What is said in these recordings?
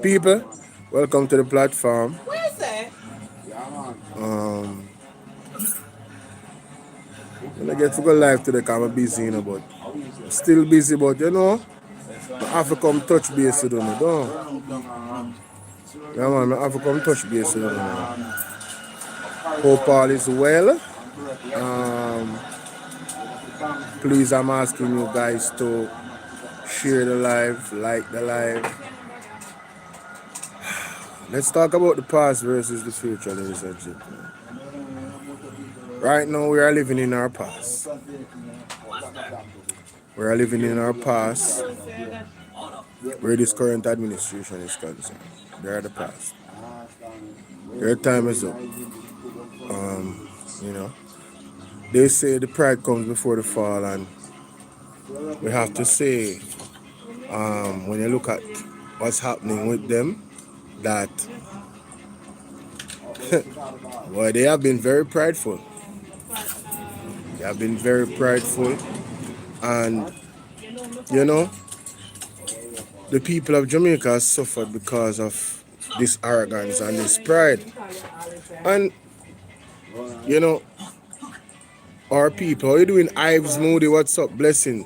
People, welcome to the platform. Where is it? When I get to go live today, I'm busy, you know, but still busy, but you know, I have to come touch base with them, don't. Yeah, man, I have to come touch base with them. Hope all is well. Please, I'm asking you guys to share the live, like the live. Let's talk about the past versus the future, ladies and gentlemen. Right now, we are living in our past. We are living in our past where this current administration is concerned. They are the past. Their time is up. You know, they say the pride comes before the fall, and we have to say, when you look at what's happening with them, that well, they have been very prideful. They have been very prideful, and you know, the people of Jamaica have suffered because of this arrogance and this pride. And you know, our people, how you doing, Ives Moody? What's up, blessing?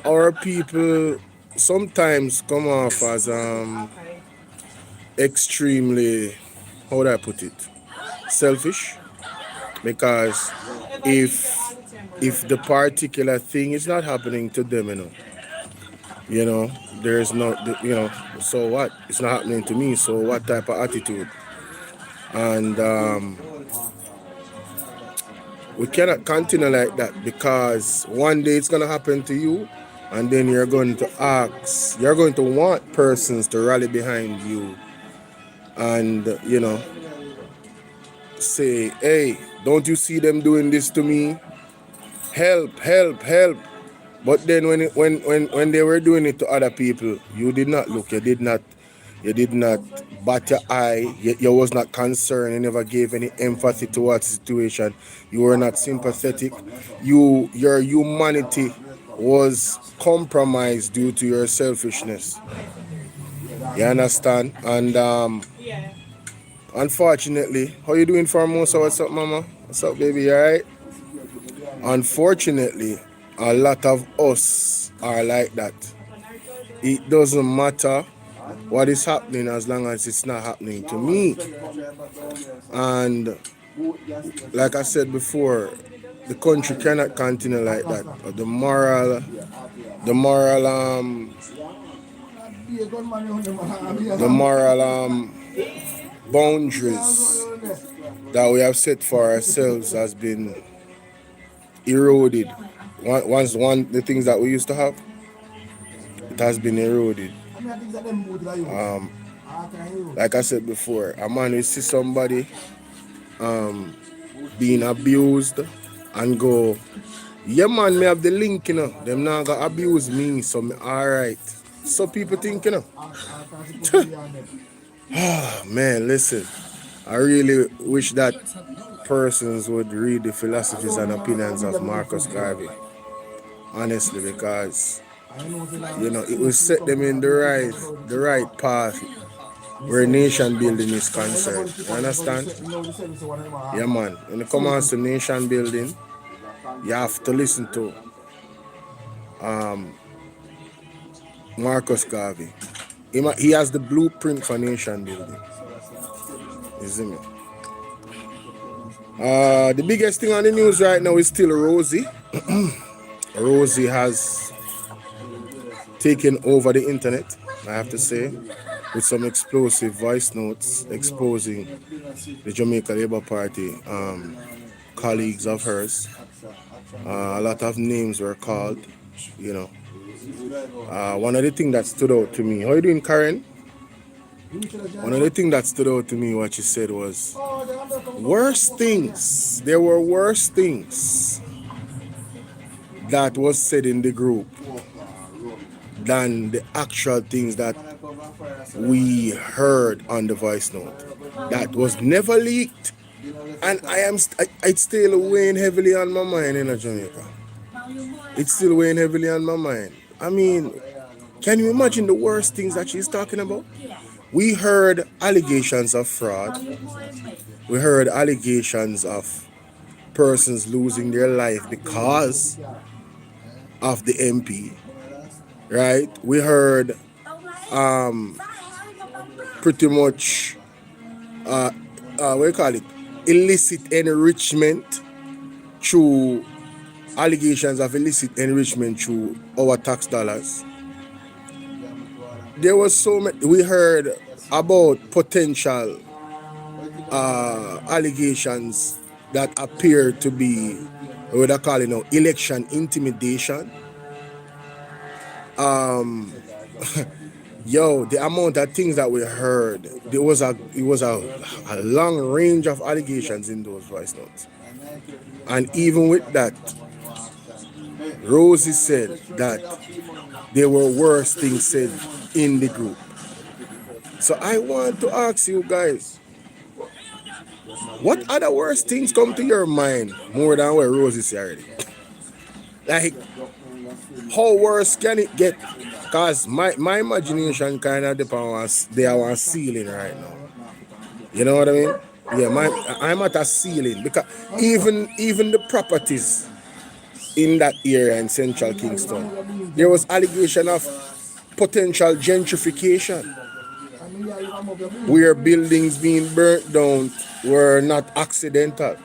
Our people sometimes come off as extremely, how would I put it, selfish, because if the particular thing is not happening to them, you know, there's no, you know, so what? It's not happening to me, so what type of attitude? And we cannot continue like that, because one day it's gonna happen to you, and then you're going to want persons to rally behind you and, you know, say, hey, don't you see them doing this to me? Help, help, help. But then when they were doing it to other people, you did not look, you did not bat your eye, you was not concerned, you never gave any empathy towards the situation, you were not sympathetic, your humanity was compromised due to your selfishness. You understand? And unfortunately, how you doing, Formosa? What's up, mama? What's up, baby? You alright? Unfortunately, a lot of us are like that. It doesn't matter what is happening as long as it's not happening to me. And like I said before, the country cannot continue like that. The moral boundaries that we have set for ourselves has been eroded. The things that we used to have, it has been eroded. Like I said before, a man will see somebody being abused and go, yeah man, me have the link, you know. Them not gonna abuse me, so me alright. So people think, you know. Man, listen, I really wish that persons would read the philosophies and opinions of Marcus Garvey. Honestly, because you know, it will set them in the right path where nation building is concerned. You understand? Yeah man, when it comes to nation building, you have to listen to Marcus Garvey. He has the blueprint for nation building. You see me? The biggest thing on the news right now is still Rosie. Rosie has taken over the internet, I have to say, with some explosive voice notes exposing the Jamaica Labour Party colleagues of hers. A lot of names were called, you know. One of the things that stood out to me, how you doing, Karen? One of the things that stood out to me, what she said was, worse things, there were worse things that was said in the group than the actual things that we heard on the voice note. That was never leaked. And it's still weighing heavily on my mind in Jamaica. It's still weighing heavily on my mind. I mean, can you imagine the worst things that she's talking about? We heard allegations of fraud. We heard allegations of persons losing their life because of the MP, right? We heard pretty much what do you call it? Illicit enrichment through allegations of illicit enrichment through our tax dollars. There was so many. We heard about potential allegations that appear to be what I call election intimidation. Yo, the amount of things that we heard, it was a long range of allegations in those voice notes. And even with that, Rosie said that there were worse things said in the group. So I want to ask you guys, what other worse things come to your mind more than what Rosie said already? Like, how worse can it get? Because my imagination kind of depends on ceiling right now. You know what I mean? Yeah, I'm at a ceiling because even the properties in that area in central Kingston, there was allegation of potential gentrification where buildings being burnt down were not accidental.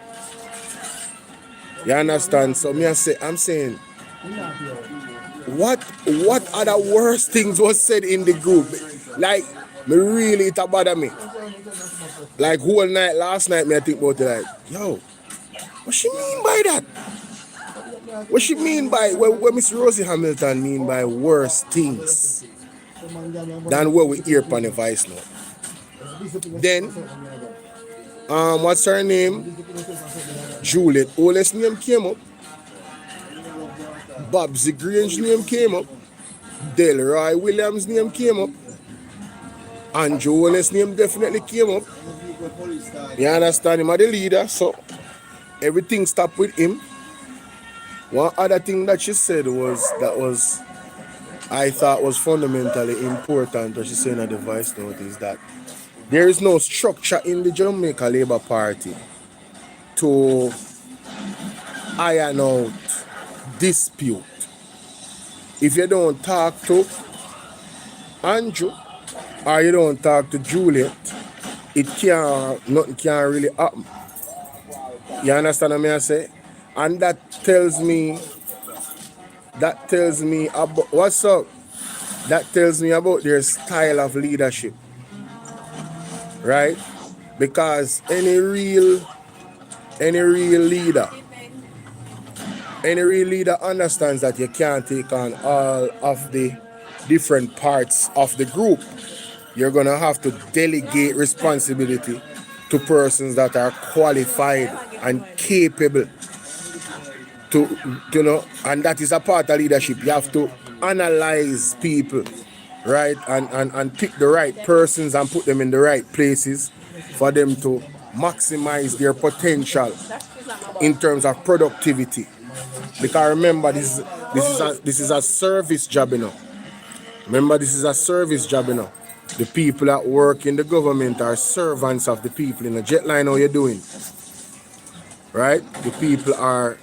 You understand? So I'm saying, what other worst things was said in the group? Like, it bother me. Like, whole night, last night, I think about it like, yo, what she mean by that? What she mean by, what Miss Rosie Hamilton mean by worst things than what we hear on the voice now? Then, what's her name? Juliet Ole's name came up. Babsy Grange's name came up. Delroy Williams' name came up. Andrew Ole's name definitely came up. You understand? Him as the leader, so everything stopped with him. One other thing that she said was I thought was fundamentally important, what she said in the voice note, is that there is no structure in the Jamaica Labour Party to iron out dispute. If you don't talk to Andrew or you don't talk to Juliet, nothing can really happen. You understand what I say? And that tells me about what's up? That tells me about their style of leadership. Right? Because any real leader understands that you can't take on all of the different parts of the group. You're gonna have to delegate responsibility to persons that are qualified and capable to and that is a part of leadership. You have to analyze people, right, and pick the right persons and put them in the right places for them to maximize their potential in terms of productivity. Because remember, this is a service job, Remember, this is a service job, The people that work in the government are servants of the people. In the jetline, how you doing? Right? The people are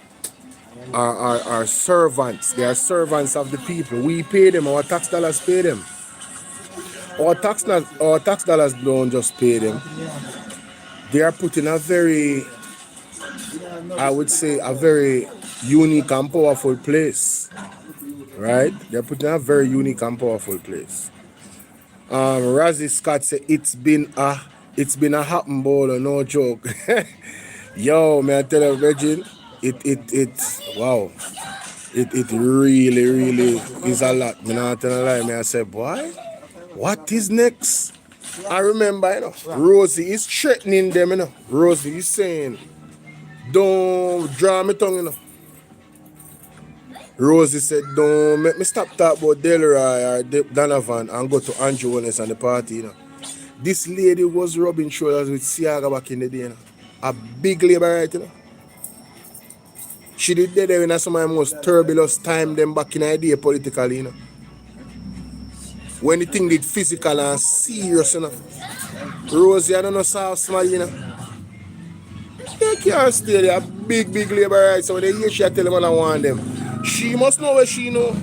servants. They are servants of the people. We pay them. Our tax dollars pay them. Our tax dollars don't just pay them. They are put in a very, I would say, a very unique and powerful place. Right? They're put in a very unique and powerful place. Rosie Scott said it's been a happen ball, no joke. Yo, man, I tell you, Virgin, wow. It really is a lot. Me not tell a lie. Me I say, boy, what is next? I remember, Rosie is threatening them, Rosie is saying, don't draw me tongue, Rosie said, don't make me stop talking about Delroy or Donovan and go to Andrew Willis and the party, This lady was rubbing shoulders with Siaga back in the day, A big labor right, She did there in some of the most turbulent time them back in the day politically, you know. When the thing did physical and serious, you know. Rosie, I don't know, so small, you know. They can't stay there, big labor rights. So when they hear she tell them I want them. She must know what she know.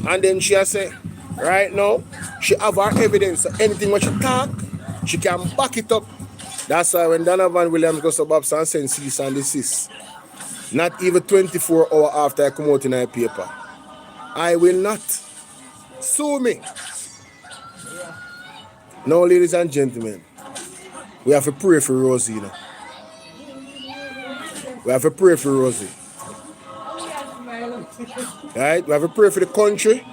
And then she say, right now, she have her evidence. So anything when she talk, she can back it up. That's why when Donovan Williams goes to Babs and send cease and desist, not even 24 hours after I come out in a paper, I will not. Sue me. Now, ladies and gentlemen, we have to pray for Rosie, you know. We have to pray for Rosie. Right? We have to pray for the country.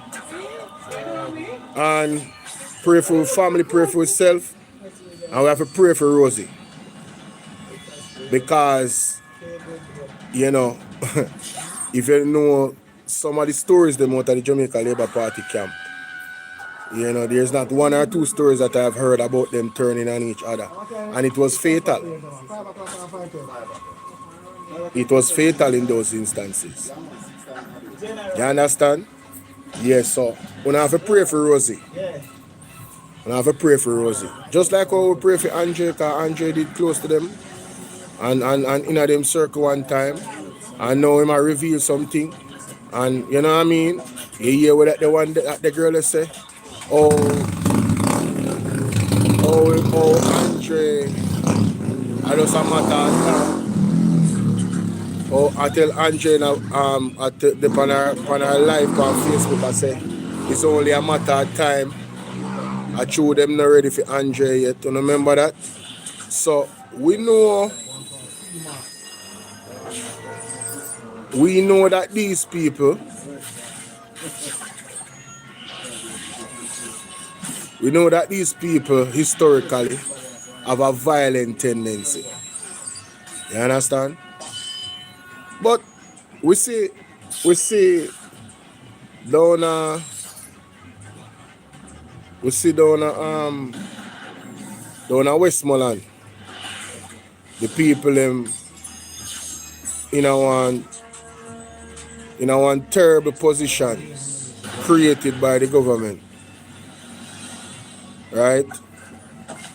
And pray for family, pray for yourself. And we have to pray for Rosie. Because, you know, if you know some of the stories them out of the Jamaica Labour Party camp, you know, there's not one or two stories that I've heard about them turning on each other. And it was fatal. It was fatal in those instances. You understand? Yes, so we have to pray for Rosie. We have to pray for Rosie. Just like how we pray for Andre, because Andre did close to them. And in a them circle one time. And now he might reveal something. And you know what I mean? You hear what the one that the girl say? Oh, Andre. I know some matter. Oh, I tell Andre now, at the on her live on Facebook, I say it's only a matter of time. I told them not ready for Andre yet. You remember that? So we know that these people, historically have a violent tendency. You understand? But we see down Westmoreland, the people in one terrible position created by the government. Right?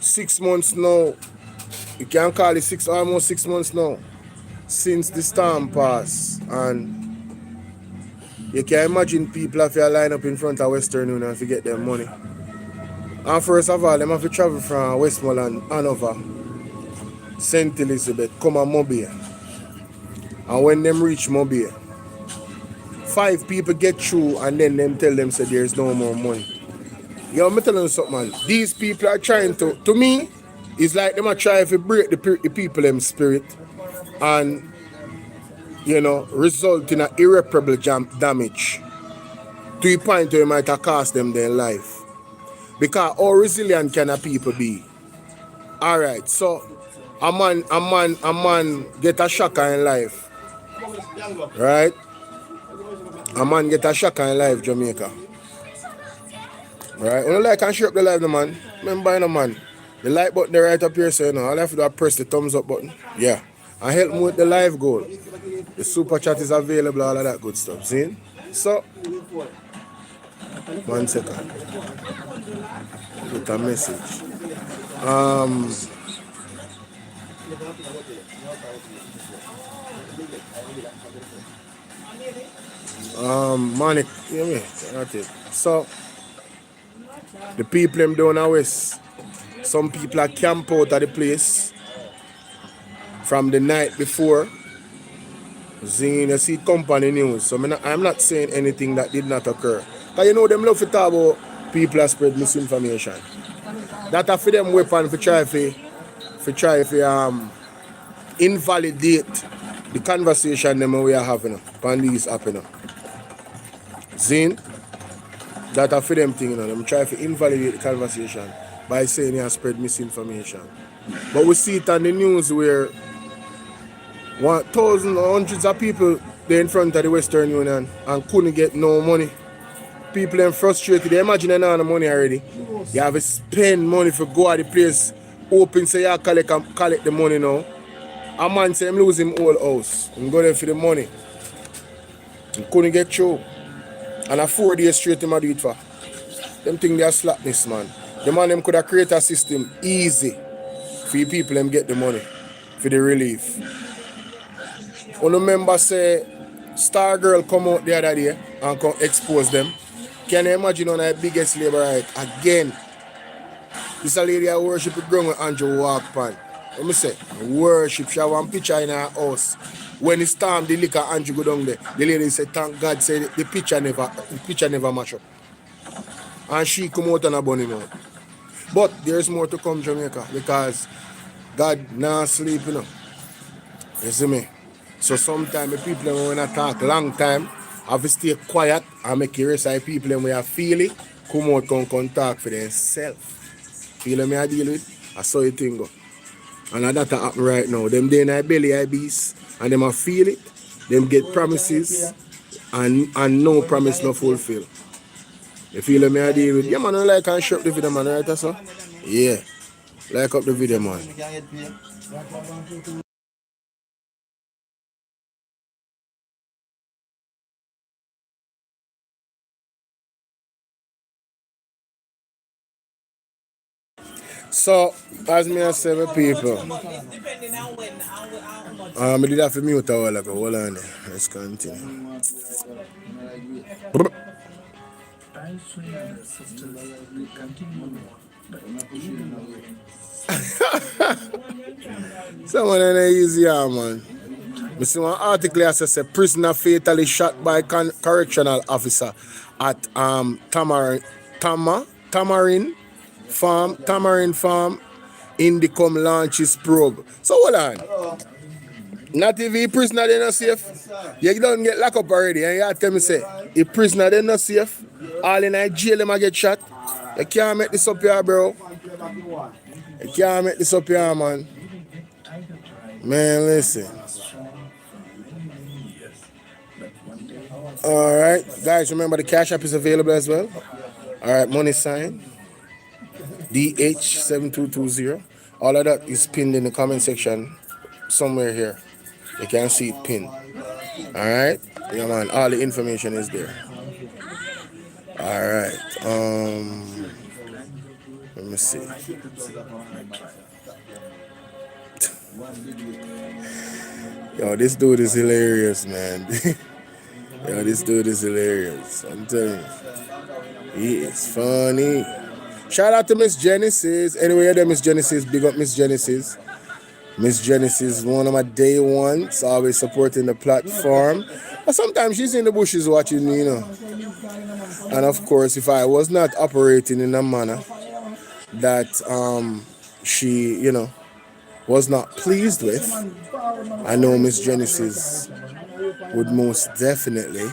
6 months now. You can call it almost 6 months now since the storm passed, and you can imagine people have to line up in front of Western Union to get their money. And first of all, them have to travel from Westmoreland, Hanover, St. Elizabeth, come on Mobile. And when them reach Mobile, 5 people get through and then them tell them say there's no more money. Yo, I'm telling you something, man. These people are trying to me, it's like them are trying to break the people them spirit and, you know, result in an irreparable damage to the point where it might have cost them their life. Because how resilient can a people be? Alright, so a man get a shock in life. Right? A man get a shock in life, Jamaica. Right? When you like and share up the live, man. Remember, you know, man. The like button right up here, so you know, all I have to do is press the thumbs up button. Yeah. And help me with the live goal. The super chat is available, all of that good stuff. See? So, 1 second. Put a message. Manic, you know me? That's it. So, the people them down the west, some people are camp out of the place from the night before. You see company news. So I'm not saying anything that did not occur. Because you know them love to talk about people that spread misinformation. That are for them weapon for try to invalidate the conversation them we are having on these happening. Zine, that are for them thing, you know, them try to invalidate the conversation by saying you have spread misinformation. But we see it on the news where thousands or hundreds of people they're in front of the Western Union and couldn't get no money. People are frustrated. They imagine they don't have no money already. You have to spend money for go at the place, open say you collect the money now. A man say him lose him whole house and go there for the money. He couldn't get through. And a 4 days straight him a do it for. Them think they are slackness, man. The man them could have created a system easy for the people them get the money for the relief. One member say Star Girl come out the other day and come expose them. Can you imagine on the biggest labor right again? This a lady I worship the ground with Andrew walk pan. Let me say, worship. She have one picture in her house. When it storm the liquor, Andrew go down there. The lady said, thank God, say the picture never match up. And she come out and a bunny mouth. But there's more to come, Jamaica, because God not sleep, you know. You see me? So sometimes the people when I talk long time, have to stay quiet and make the rest of the people when I feel it, come out and talk for themselves. Feel me I deal with? I saw it thing go. And that happen right now. Them day in their belly I beast and them I feel it. Them get promises and no promise no fulfill. You feel me I deal with? Yeah man, I like and share the video man, right so? Yeah. Like up the video man. So, as me I say, my people, I did have to mute a while ago. Hold on there. Let's continue. Someone in the easy, man. I see one article that says a prisoner fatally shot by correctional officer at Tamarin Farm Indicom launches probe. So hold on. Not if the prisoner they not safe. You don't get locked up already and you tell me say the prisoner they not safe. All in a jail them a get shot. You can't make this up here, bro. You can't make this up here, man. Man, listen. Alright, guys, remember the Cash App is available as well. Alright, money sign DH7220. All of that is pinned in the comment section somewhere here. You can see it pinned. Alright, yeah man, all the information is there. Alright, let me see. Yo, this dude is hilarious, man. Yo, this dude is hilarious. I'm telling you. He is funny. Shout out to Miss Genesis. Anyway, there, Miss Genesis. Big up Miss Genesis. Miss Genesis is one of my day ones. Always supporting the platform. But sometimes she's in the bushes watching me, you know. And of course, if I was not operating in a manner that she, you know, was not pleased with, I know Miss Genesis would most definitely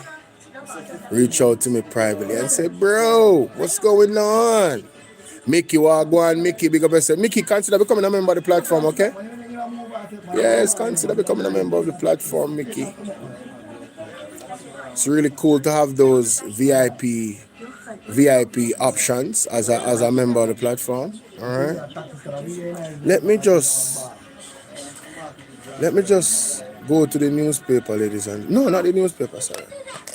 reach out to me privately and say, bro, what's going on? Mickey, Wagwan, Mickey, big up yourself. Mickey, consider becoming a member of the platform, okay? Yes, consider becoming a member of the platform, Mickey. It's really cool to have those VIP options as a member of the platform. All right. Let me just go to the newspaper, ladies and no, not the newspaper, sorry.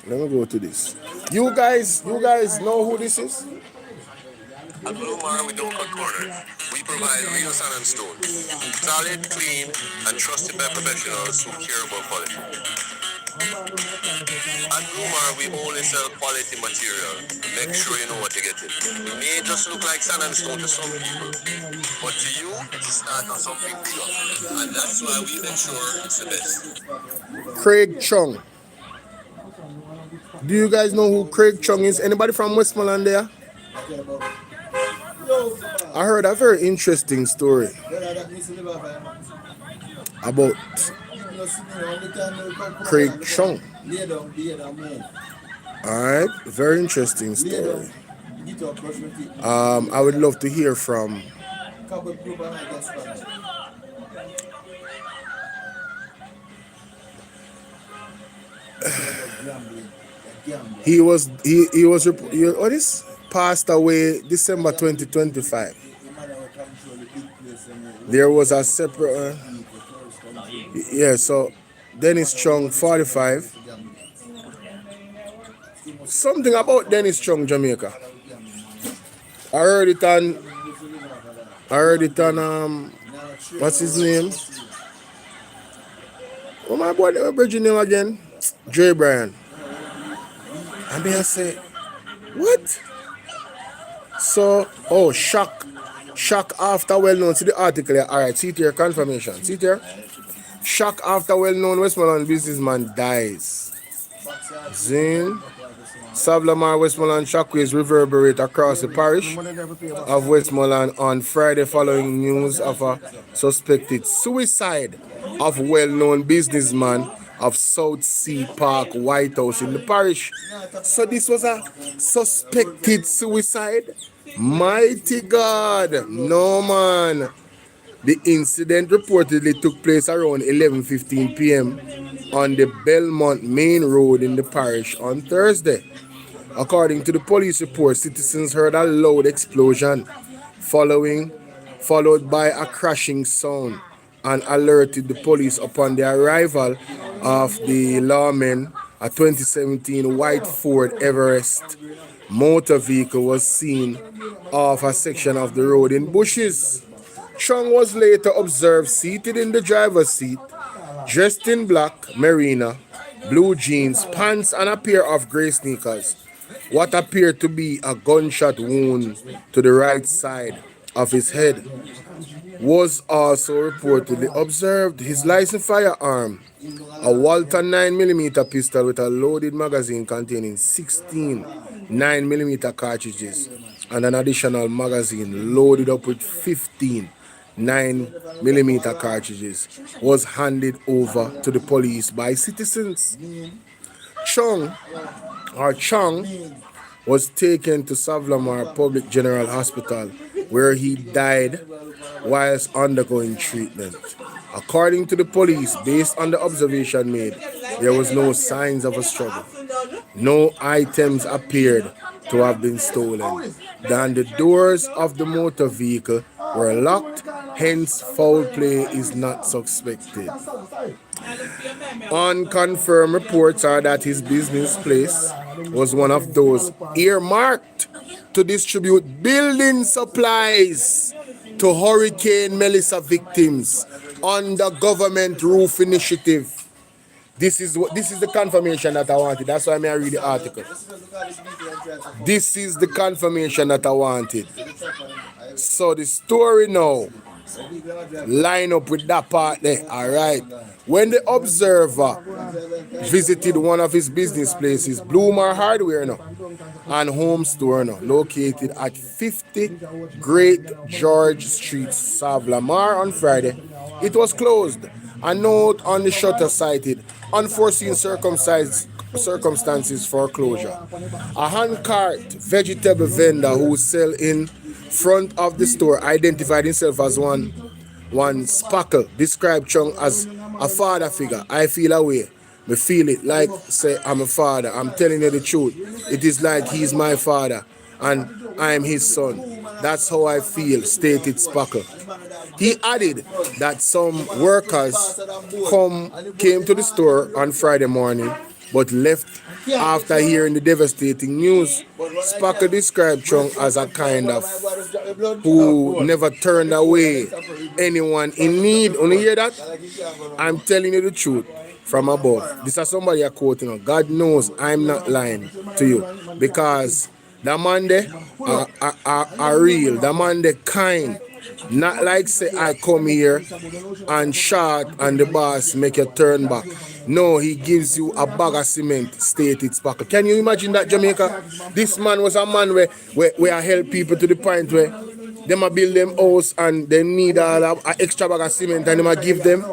Let me go to this. You guys know who this is? At BLO-V&R, we don't cut corners. We provide real sand and stone. Solid, clean, and trusted by professionals who care about quality. At BLO-V&R, we only sell quality material. Make sure you know what you're getting. It may just look like sand and stone to some people, but to you, it's the start of something bigger. And that's why we make sure it's the best. Craig Chung. Do you guys know who Craig Chung is? Anybody from Westmoreland there? I heard a very interesting story about Craig Chung. Alright, very interesting story. I would love to hear from he was what is passed away December 2025. There was a separate so Dennis Chung 45 Something about Dennis Chung, Jamaica. I heard it on what's his name? Oh my boy, they were bridging him again. Dre Bryan. And they say, what? So, shock after well-known. See the article here. Alright, see it here, confirmation. See it here. Shock after well-known Westmoreland businessman dies. Zin. Savlamar Westmoreland shockwaves reverberate across the parish of Westmoreland on Friday following news of a suspected suicide of well-known businessman of South Sea Park White House in the parish. So this was a suspected suicide? Mighty God! No man! The incident reportedly took place around 11:15 p.m. on the Belmont Main Road in the parish on Thursday. According to the police report, citizens heard a loud explosion followed by a crashing sound and alerted the police upon the arrival of the lawmen. A 2017 white Ford Everest motor vehicle was seen off a section of the road in bushes. Chung was later observed seated in the driver's seat, dressed in black merino, blue jeans, pants, and a pair of gray sneakers. What appeared to be a gunshot wound to the right side of his head was also reportedly observed. His licensed firearm, a Walter 9mm pistol with a loaded magazine containing 16 9mm cartridges and an additional magazine loaded up with 15 9mm cartridges, was handed over to the police by citizens. Chung was taken to Savlamar Public General Hospital, where he died whilst undergoing treatment. According to the police, based on the observation made, there was no signs of a struggle. No items appeared to have been stolen. Then the doors of the motor vehicle were locked, hence foul play is not suspected. Unconfirmed reports are that his business place was one of those earmarked to distribute building supplies to Hurricane Melissa victims under government roof initiative. This is the confirmation that I wanted. That's why I read the article. This is the confirmation that I wanted. So the story now line up with that part there. Alright. When the observer visited one of his business places, Bloomer Hardware now, and Home Store now, located at 50 Great George Street, Savlamar on Friday, it was closed. A note on the shutter cited unforeseen circumstances for closure. A hand-cart vegetable vendor who sell in front of the store identified himself as one Sparkle, described Chung as a father figure. I feel away. Me feel it like say I'm a father. I'm telling you the truth. It is like he's my father and I'm his son. That's how I feel, stated Sparkle. He added that some workers came to the store on Friday morning but left after hearing the devastating news. Sparkle described Chung as a kind of who never turned away anyone in need. Only hear that? I'm telling you the truth from above. This is somebody I quoting. God knows I'm not lying to you, because the man there are real. The man there kind. Not like say I come here and shot and the boss make you turn back. No, he gives you a bag of cement, stated Sparkle. Can you imagine that, Jamaica? This man was a man where I help people to the point where them a build them house and they need an extra bag of cement and them a give them.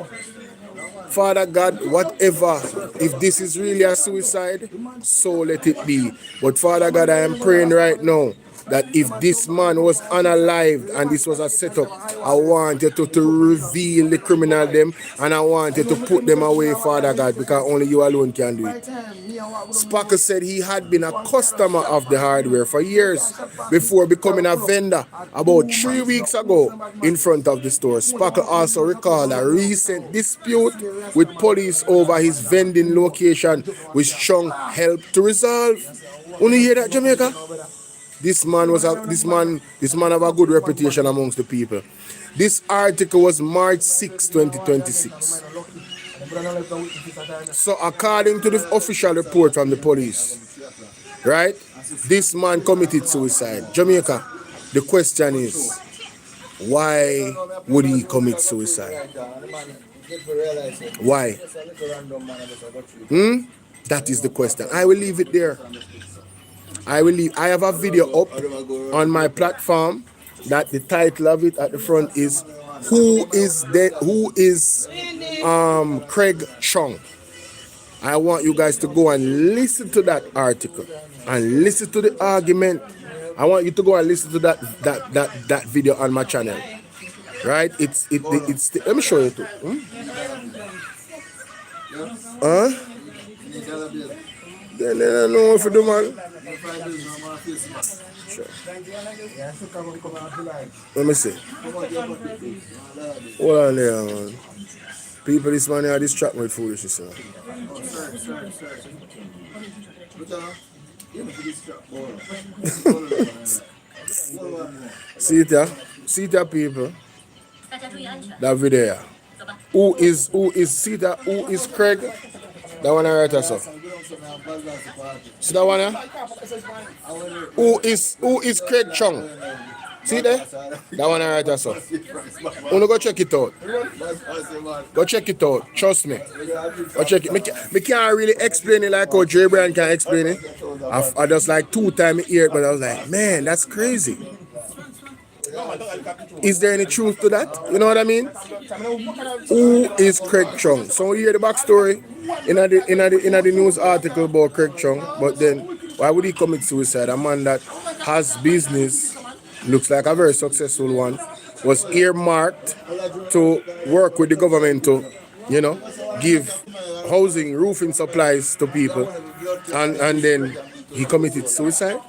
Father God, whatever, if this is really a suicide, so let it be. But Father God, I am praying right now that if this man was unalived and this was a setup, I want you to reveal the criminal them, and I want you to put them away, Father God, because only you alone can do it. Sparkle said he had been a customer of the hardware for years before becoming a vendor about 3 weeks ago in front of the store. Sparkle also recalled a recent dispute with police over his vending location, which Chung helped to resolve. Only hear that, Jamaica? This man have a good reputation amongst the people. This article was March 6, 2026. So according to the official report from the police, right, this man committed suicide. Jamaica, the question is, why would he commit suicide? Why? That is the question. I will leave it there. I have a video up on my platform that the title of it at the front is Who is Craig Chung? I want you guys to go and listen to that article and listen to the argument. I want you to go and listen to that video on my channel. Right? It's let me show you too. Then I don't know if you do, man. Sure. Let me see. Hold on there, man. People, this man here distract me with foolishness, sir. See it here? See it here, people? That video. Who is see that? Who is Craig? That one I write us up. See that one here? Who is Craig Chung? See there? That one I write us up. Wanna go check it out. Go check it out. Trust me. Go check it. Me can't really explain it like how J. Brian can explain it. I just like 2 times a year, but I was like, man, that's crazy. Is there any truth to that? You know what I mean? Who is Craig Chung? So you hear the backstory in the news article about Craig Chung, but then why would he commit suicide? A man that has business, looks like a very successful one, was earmarked to work with the government to, you know, give housing, roofing supplies to people, and then he committed suicide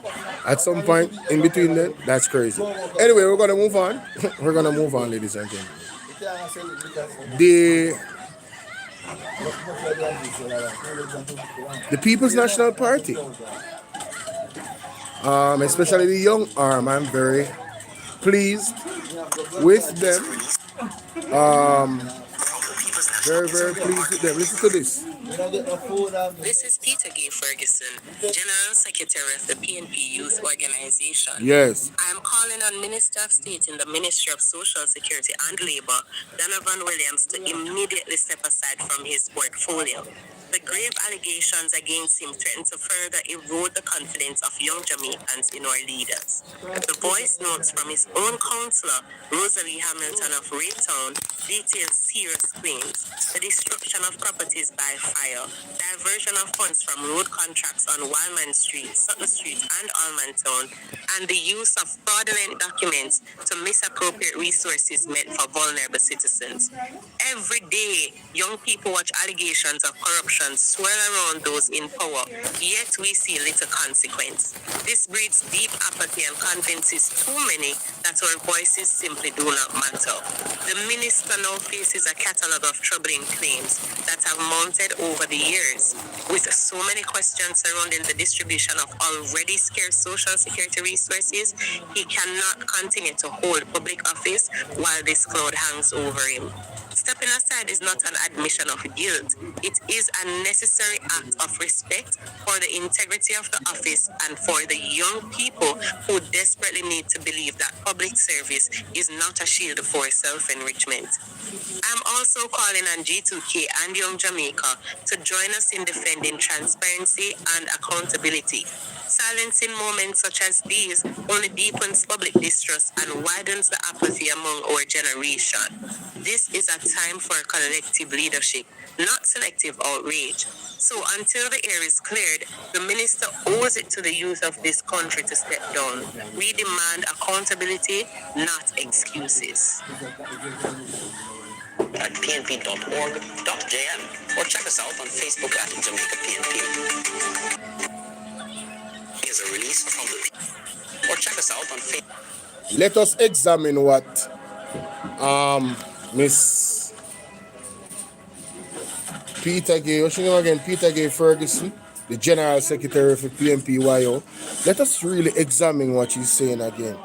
at some point in between then. That's crazy. Anyway, we're gonna move on. We're gonna move on, ladies and gentlemen. The People's National Party, especially the young arm, I'm very pleased with them. Very, very pleased with them. Listen to this. This is Peter Gay Ferguson, General Secretary of the PNP Youth Organization. Yes. I am calling on Minister of State in the Ministry of Social Security and Labour, Donovan Williams, to immediately step aside from his portfolio. The grave allegations against him threaten to further erode the confidence of young Jamaicans in our leaders. The voice notes from his own councillor, Rosie Hamilton of Raytown, detail serious claims: the destruction of properties by fire, diversion of funds from road contracts on Wildman Street, Sutton Street, and Almantown, and the use of fraudulent documents to misappropriate resources meant for vulnerable citizens. Every day, young people watch allegations of corruption swirl around those in power, yet we see little consequence. This breeds deep apathy and convinces too many that our voices simply do not matter. The minister now faces a catalogue of troubling claims that have mounted over the years. With so many questions surrounding the distribution of already scarce social security resources, he cannot continue to hold public office while this cloud hangs over him. Stepping aside is not an admission of guilt. It is a necessary act of respect for the integrity of the office and for the young people who desperately need to believe that public service is not a shield for self-enrichment. I'm also calling on G2K and Young Jamaica to join us in defending transparency and accountability. Silencing moments such as these only deepens public distrust and widens the apathy among our generation. This is a time for collective leadership, not selective outrage. So until the air is cleared, the minister owes it to the youth of this country to step down. We demand accountability, not excuses. At pnp.org.jm or check us out on Facebook at Jamaica PNP. Here's a release from the or check us out on Facebook. Let us examine what Miss Peter Gay, what's your name again? Peter Gay Ferguson the General Secretary of the PNPYO, let us really examine what he's saying again.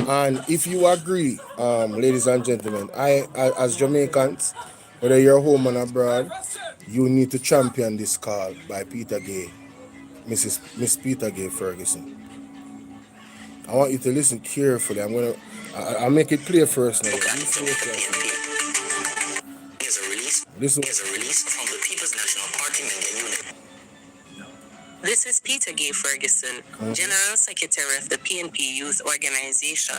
And if you agree, ladies and gentlemen, I as Jamaicans, whether you're home and abroad, you need to champion this call by Peter Gay, Miss Peter Gay Ferguson. I want you to listen carefully. I'll make it clear first now. Listen. Is a release from the People's National Party Indian Unit. This is Peter Gay Ferguson, General Secretary of the PNP Youth Organization.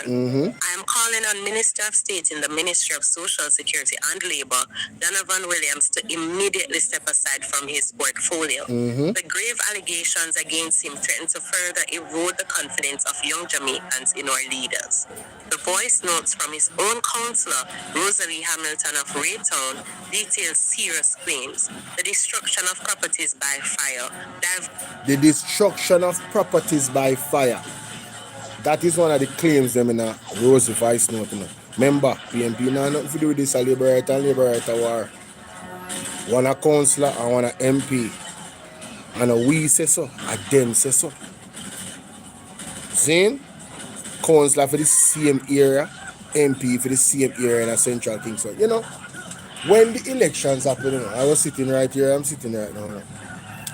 I am calling on Minister of State in the Ministry of Social Security and Labour, Donovan Williams, to immediately step aside from his portfolio. The grave allegations against him threaten to further erode the confidence of young Jamaicans in our leaders. The voice notes from his own councillor, Rosie Hamilton of Raytown, detail serious claims: the destruction of properties by fire. The destruction of properties by fire. That is one of the claims them in a Rosie voice note. Remember, PNP now nothing to do with this a liberator war. One a councillor and one a MP. And a we say so, a them say so. See? Councillor for the same area, MP for the same area in a Central Kingston. You know, when the elections happen, I was sitting right here, I'm sitting right now.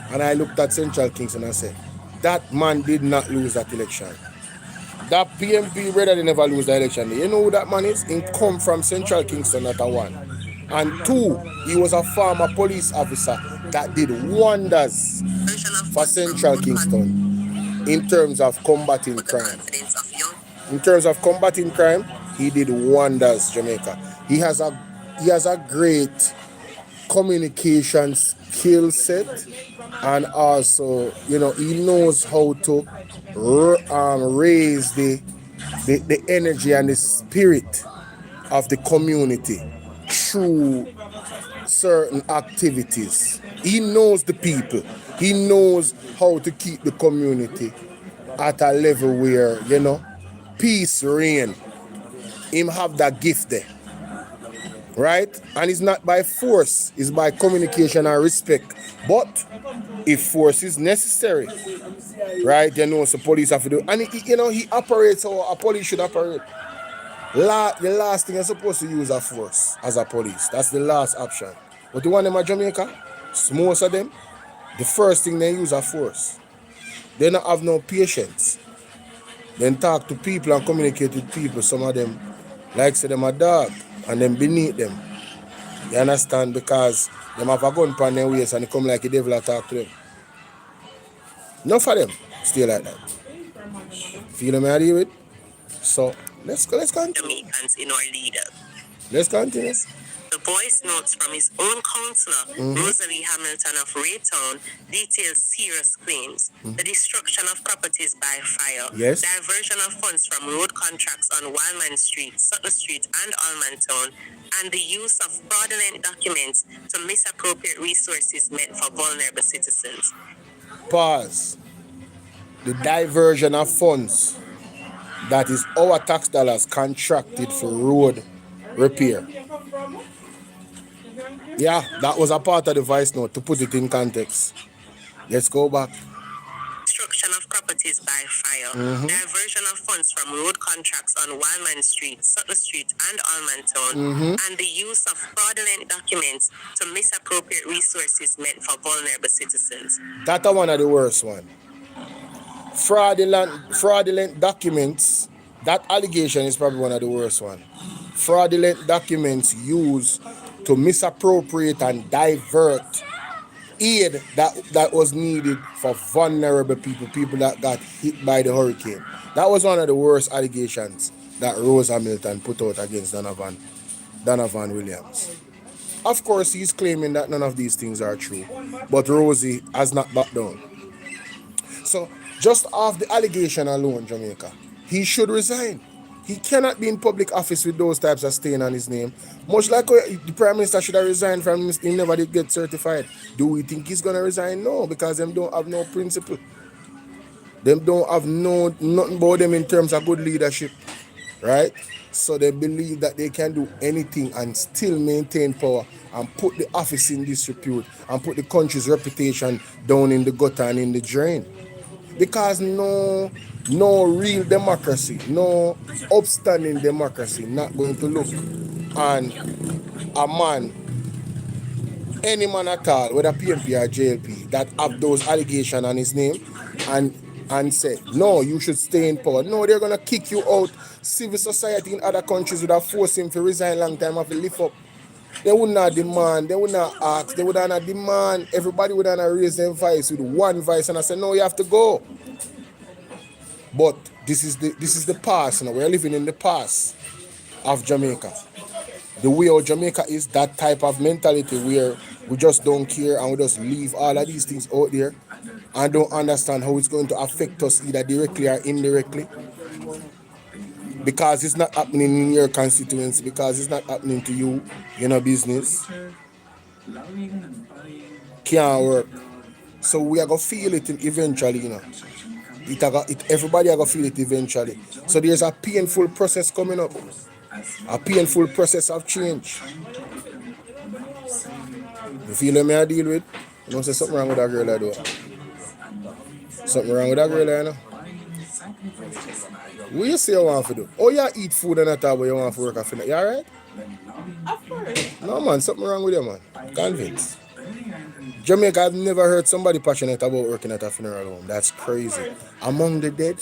And I looked at Central Kingston and said, that man did not lose that election. That PNP brother did never lose the election. You know who that man is? He come from Central Kingston, that one. And two, he was a former police officer that did wonders for Central Kingston in terms of combating crime. In terms of combating crime, he did wonders, Jamaica. He has a great communication skill set, and also, you know, he knows how to raise the energy and the spirit of the community through certain activities. He knows the people. He knows how to keep the community at a level where, you know, peace reign. Him have that gift there. Right? And it's not by force, it's by communication and respect. But if force is necessary, right, you know, so police have to do. And he operates how a police should operate. The last thing you're supposed to use a force as a police. That's the last option. But the one in Jamaica, most of them, the first thing they use a force. They don't have no patience. Then talk to people and communicate with people. Some of them, like say them a dog, and then beneath them. You understand? Because them have a gun upon their waist and they come like a devil and talk to them. Enough of them stay like that. Feel me I deal with? So let's continue. Jamaicans in our leaders. Let's continue. The voice notes from his own councillor, Rosie Hamilton of Raytown, detail serious claims: the destruction of properties by fire, yes, diversion of funds from road contracts on Wildman Street, Sutton Street, and Allman Town, and the use of fraudulent documents to misappropriate resources meant for vulnerable citizens. Pause. The diversion of funds, that is our tax dollars contracted for road repair. Yeah, that was a part of the voice note, to put it in context. Let's go back. Destruction of properties by fire, diversion of funds from road contracts on Wildman Street, Sutton Street, and Allman Town, and the use of fraudulent documents to misappropriate resources meant for vulnerable citizens. That's one of the worst one. Fraudulent documents, that allegation is probably one of the worst one. Fraudulent documents used to misappropriate and divert aid that was needed for vulnerable people that got hit by the hurricane. That was one of the worst allegations that Rosie Hamilton put out against Donovan Williams. Of course, he's claiming that none of these things are true, but Rosie has not backed down. So, just off the allegation alone, Jamaica, he should resign. He cannot be in public office with those types of stain on his name. Much like the Prime Minister should have resigned from him, he never did get certified. Do we think he's going to resign? No, because them don't have no principle. Them don't have nothing about them in terms of good leadership. right? So they believe that they can do anything and still maintain power and put the office in disrepute and put the country's reputation down in the gutter and in the drain. Because no real democracy, no upstanding democracy not going to look on a man, any man at all, whether PMP or JLP, that have those allegations on his name and say, no, you should stay in power. No, they're gonna kick you out. Civil society in other countries would have forced him to resign long time after lift up. They would not demand, they would not ask, they would not demand. Everybody would not raise their voice with one voice and I say, no, you have to go. But this is the past, you know. We're living in the past of Jamaica. The way of Jamaica is that type of mentality where we just don't care and we just leave all of these things out there and don't understand how it's going to affect us either directly or indirectly. Because it's not happening in your constituency, because it's not happening to you, you know, business. Can't work. So we are going to feel it eventually, you know. Everybody are going to feel it eventually. So there's a painful process coming up. A painful process of change. You feel me I deal with? You know, say something wrong with that girl I do. Something wrong with that girl I know. What you say you want to do? Oh, you eat food and that but you want to work after that. You alright? Of course. No man, something wrong with you, man. Convinced. Jamaica, I've never heard somebody passionate about working at a funeral home. That's crazy. Among the dead?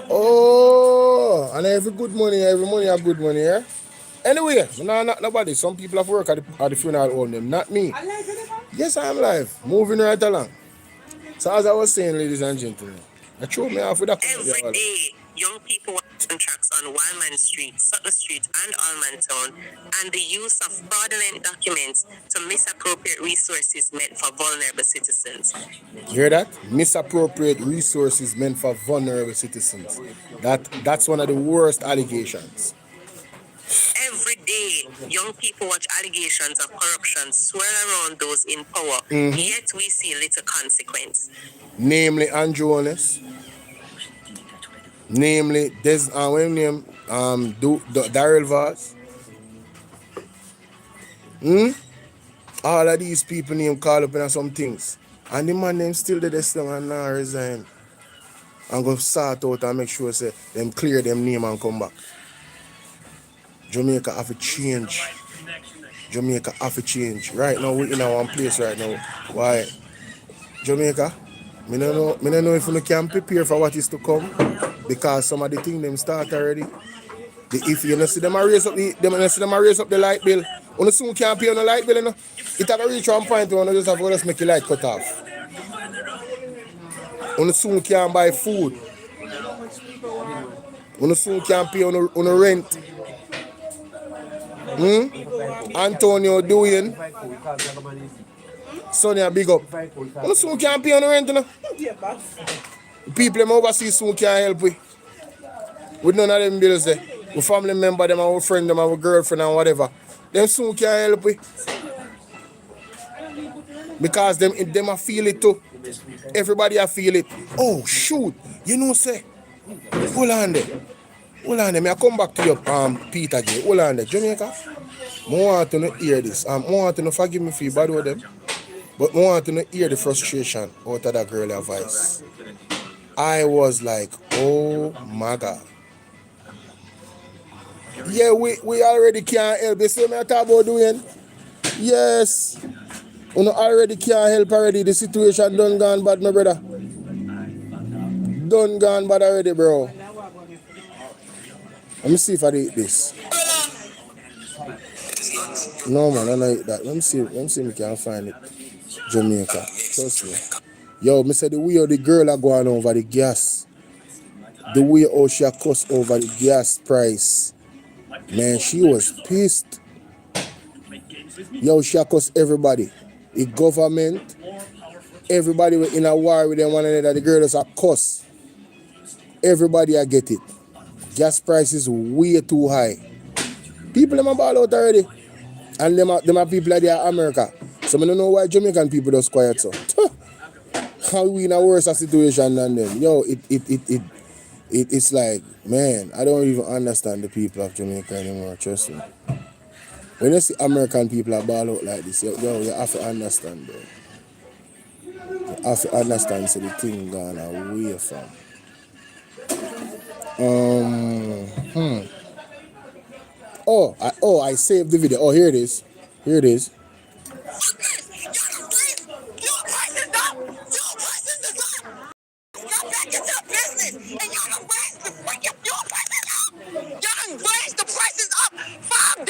Oh, and every money have good money, yeah? Anyway, not nobody. Some people have work at the funeral home, them, not me. Yes, I'm live. Moving right along. So as I was saying, ladies and gentlemen, I threw me off with that. Every day, young people want contracts on Wildman Street, Sutton Street, and Allman Town, and the use of fraudulent documents to misappropriate resources meant for vulnerable citizens. You hear that? Misappropriate resources meant for vulnerable citizens. That's one of the worst allegations. Every day, young people watch allegations of corruption swirl around those in power, yet we see little consequence. Namely Andrew Honest. Namely Daryl Vaz. All of these people name call up in some things. And the man name still the this and now resign. And go sort out and make sure say them clear them name and come back. Jamaica have to change. Jamaica have to change. Right now we're in our one place right now. Why? Jamaica, I don't know if you can prepare for what is to come. Because some of the things them start already. If you don't see them raise up the light bill, you soon can't pay on the light bill, you know. It have to reach one point where you just have to just make your light cut off. You soon can't buy food. You soon can't pay on the rent. Antonio doing. Sonia big up. You soon can't pay on the rent, you know. People them overseas soon can't help with none of them bills there. Our family member, them, our friend, them, our girlfriend and whatever. Them soon can't help because them a feel it too. Everybody a feel it. Oh shoot, you know say. Hold on there. May I come back to you, Peter J. Hold on there, Jamaica. I want to hear this. I want to forgive me for you bad with them. But I want to hear the frustration out of that girl's voice. I was like, oh my God. Yeah, we already can't help. You see me talk about doing? Yes. You already can't help already. The situation done gone bad, my brother. Done gone bad already, bro. Let me see if I eat this. No man, I don't eat that. Let me see if I can find it. Jamaica. Trust me. Yo, me say the way how the girl are going over the gas. The way how she cussed over the gas price. Man, she was pissed. Yo, she cussed everybody. The government. Everybody were in a war with them one another. The girl is a cuss. Everybody I get it. Gas prices way too high. People them ball out already. And them are people like they are America. So I don't know why Jamaican people just quiet so. How we in a worse situation than them. Yo, It's like, man, I don't even understand the people of Jamaica anymore, trust me. When you see American people are ball out like this, yo, you have to understand, bro. You have to understand, so the thing gone away from. I saved the video. Oh, here it is. Here it is. Fuel prices up! Fuel prices is up! Y'all back into business and y'all done raised the freaking fuel prices up! Y'all done raised the prices up $5 a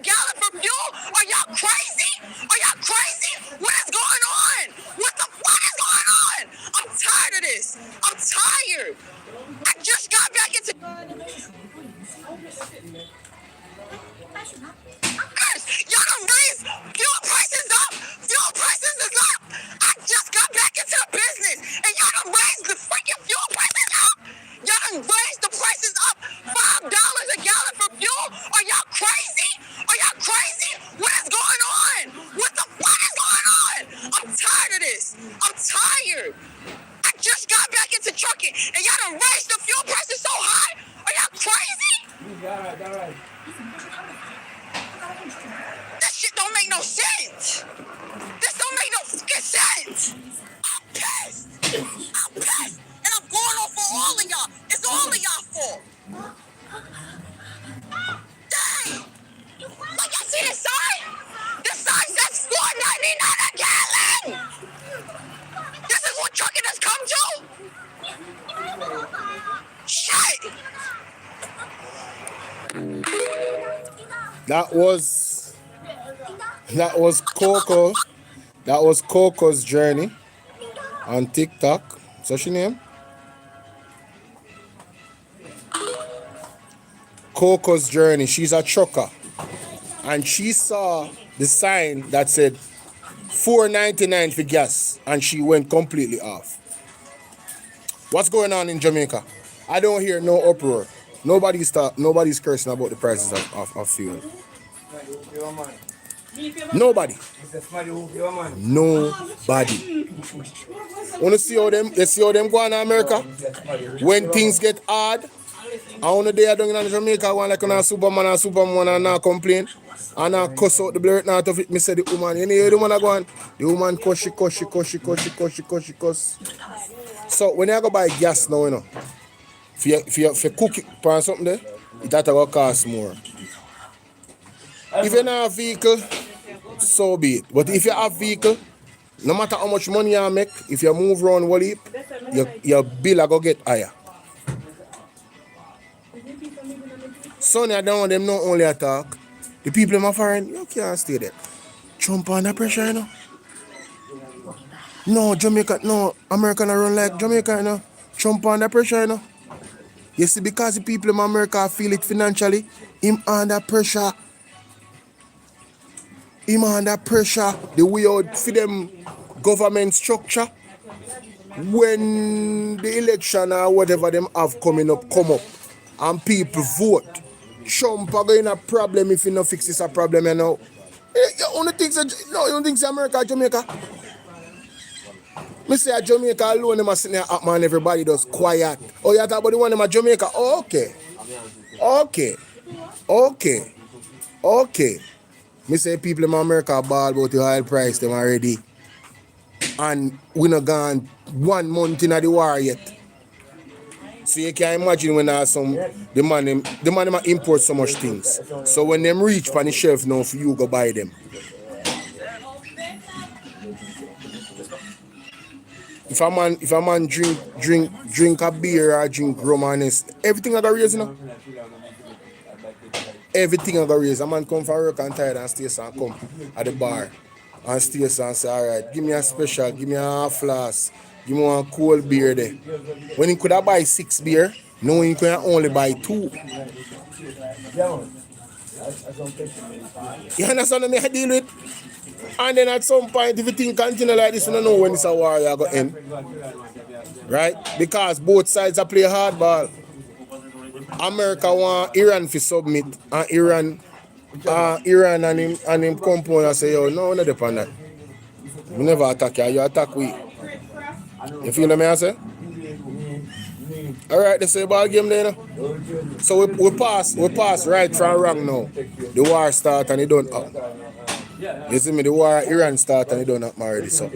gallon for fuel? Are y'all crazy? Are y'all crazy? What is going on? What the fuck is going on? I'm tired of this. I'm tired. I just got back into y'all done raised fuel prices up! Fuel prices is up! I just got back into the business and y'all done raised the freaking fuel prices up! Y'all done raised the prices up $5 a gallon for fuel? Are y'all crazy? Are y'all crazy? What is going on? What the fuck is going on? I'm tired of this. I'm tired. I just got back into trucking and y'all done raised the fuel prices so high? Are y'all crazy? All right. This shit don't make no sense. This don't make no fucking sense. I'm pissed. I'm pissed. And I'm going off for all of y'all. It's all of y'all fault. Dang. Like, y'all see this sign? This sign says $4.99 a gallon. This is what trucking has come to? Shit. That Coco. That was Coco's journey on TikTok. What's her name? Coco's journey. She's a trucker. And she saw the sign that said $4.99 for gas. And she went completely off. What's going on in Jamaica? I don't hear no uproar. Nobody's cursing about the prices of fuel. Nobody. Nobody. Wanna see how them go in America? When things get hard, I wanna day down in Jamaica, one like a Superman and not complain. And I cuss out the blurt out of it. Me say the woman, you know the woman go on. The woman cuss. So when you go buy gas now, you know, if you cook it for something there, it have to cost more. If you don't have a vehicle, so be it. But if you have a vehicle, no matter how much money you make, if you move around one heap, your bill will go get higher. Sonny down them not only attack. The people in my foreign, you can't stay there. Trump under pressure, you know. No, Jamaica, no, America not run like Jamaica, you know. Trump under pressure, you know. You see, because the people in America feel it financially, him under pressure. Him under pressure. The way out for them government structure. When the election or whatever them have come up, and people vote, Trump are going a problem if he no fix this a problem, you know. You don't think America or Jamaica? Me say Jamaica alone, them a sitting there, man, everybody does quiet. Oh, you talk about the one in Jamaica? Oh, okay. Me say people in America ball about the oil price them already. And we not gone 1 month in the war yet. So you can imagine when there's the man import so much things. So when them reach on the shelf now for you go buy them. If a man drink a beer or drink rum and everything I got raise, you know. Everything I got raise. A man come from work and tired and stay and come at the bar and stay and say, alright, give me a special, give me a half flask, give me one cold beer there. When he could have buy 6 beer, now he can only buy 2. You understand what I deal with? And then at some point, if you think continue like this, you don't know when it's a war you're going to end. Right? Because both sides are play hardball. America want Iran to submit, and Iran and him compound and say, yo, no, not depend on that. We never attack you attack we. You feel what I say? All right, they say ball game there. So we pass right from wrong now. The war start and it don't happen. You see me, the war Iran start and it don't happen already. So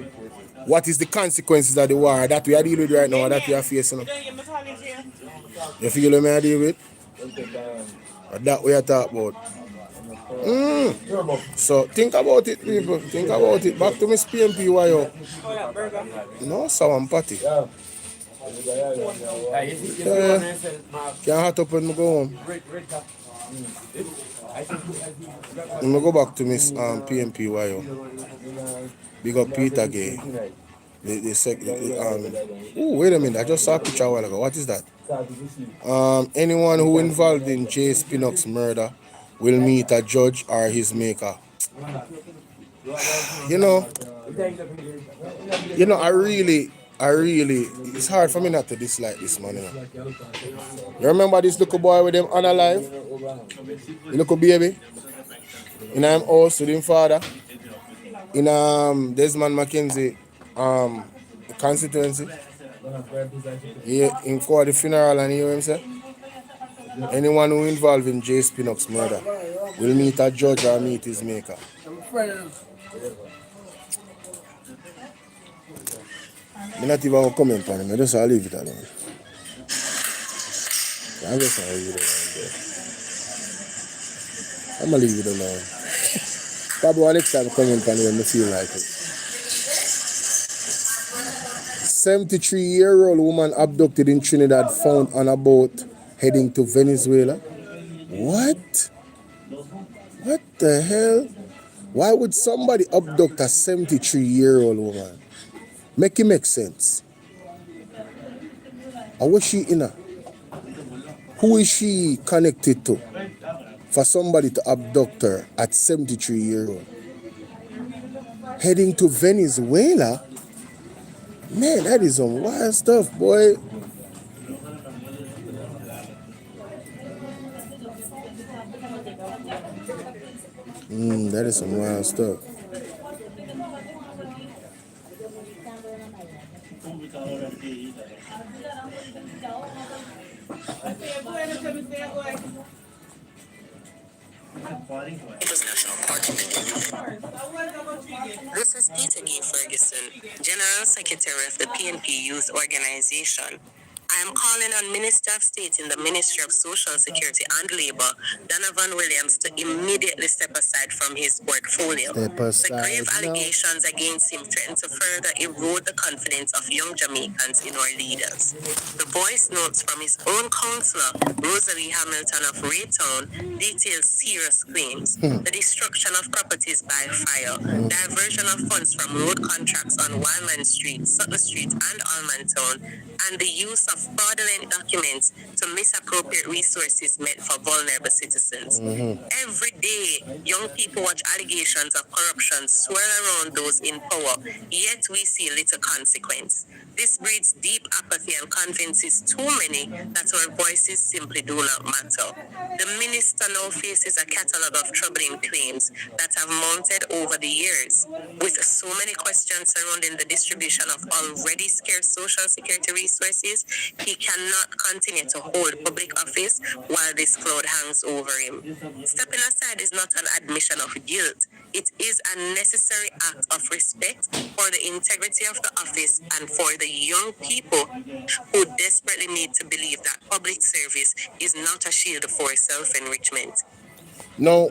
what is the consequences of the war that we are dealing with right now, that we are facing? You feel what I deal with? That we are talking about. So think about it, people. Think about it. Back to Miss PMP, why you? No, sour patty. Yeah. Can't hot up when we go home. Let me go back to Miss PMP, why you? Big up Peter Gay. Wait a minute, I just saw a picture a while ago. What is that? Anyone who involved in Jay Spinock's murder will meet a judge or his maker. You know, I really, it's hard for me not to dislike this man, you know. You remember this little boy with him unalive? The little baby? In him house with him father? In Desmond Mackenzie constituency? In for the funeral and you hear him say? Anyone who involved in Jay Spinock's murder will meet a judge or meet his maker. I'm not even going to comment on him. I just leave it alone. I'm just going to leave it alone there. I'm going to leave it alone. Probably next time I comment on him when I feel like it. 73-year-old woman abducted in Trinidad found on a boat heading to Venezuela. What? What the hell? Why would somebody abduct a 73-year-old woman? Make it make sense. Or was she in her? Who is she connected to for somebody to abduct her at 73 years old? Heading to Venezuela? Man, that is some wild stuff, boy. That is some wild stuff. This is Peter G. Ferguson, General Secretary of the PNP Youth Organization. I am calling on Minister of State in the Ministry of Social Security and Labour, Donovan Williams, to immediately step aside from his portfolio. The grave allegations against him threaten to further erode the confidence of young Jamaicans in our leaders. The voice notes from his own councillor, Rosie Hamilton of Raytown, detail serious claims. The destruction of properties by fire, diversion of funds from road contracts on Wildman Street, Sutton Street, and Allman Town, and the use of fraudulent documents to misappropriate resources meant for vulnerable citizens. Every day, young people watch allegations of corruption swirl around those in power, yet we see little consequence. This breeds deep apathy and convinces too many that our voices simply do not matter. The minister now faces a catalogue of troubling claims that have mounted over the years. With so many questions surrounding the distribution of already scarce social security resources, he cannot continue to hold public office while this cloud hangs over him. Stepping aside is not an admission of guilt. It is a necessary act of respect for the integrity of the office and for the young people who desperately need to believe that public service is not a shield for self-enrichment. Now,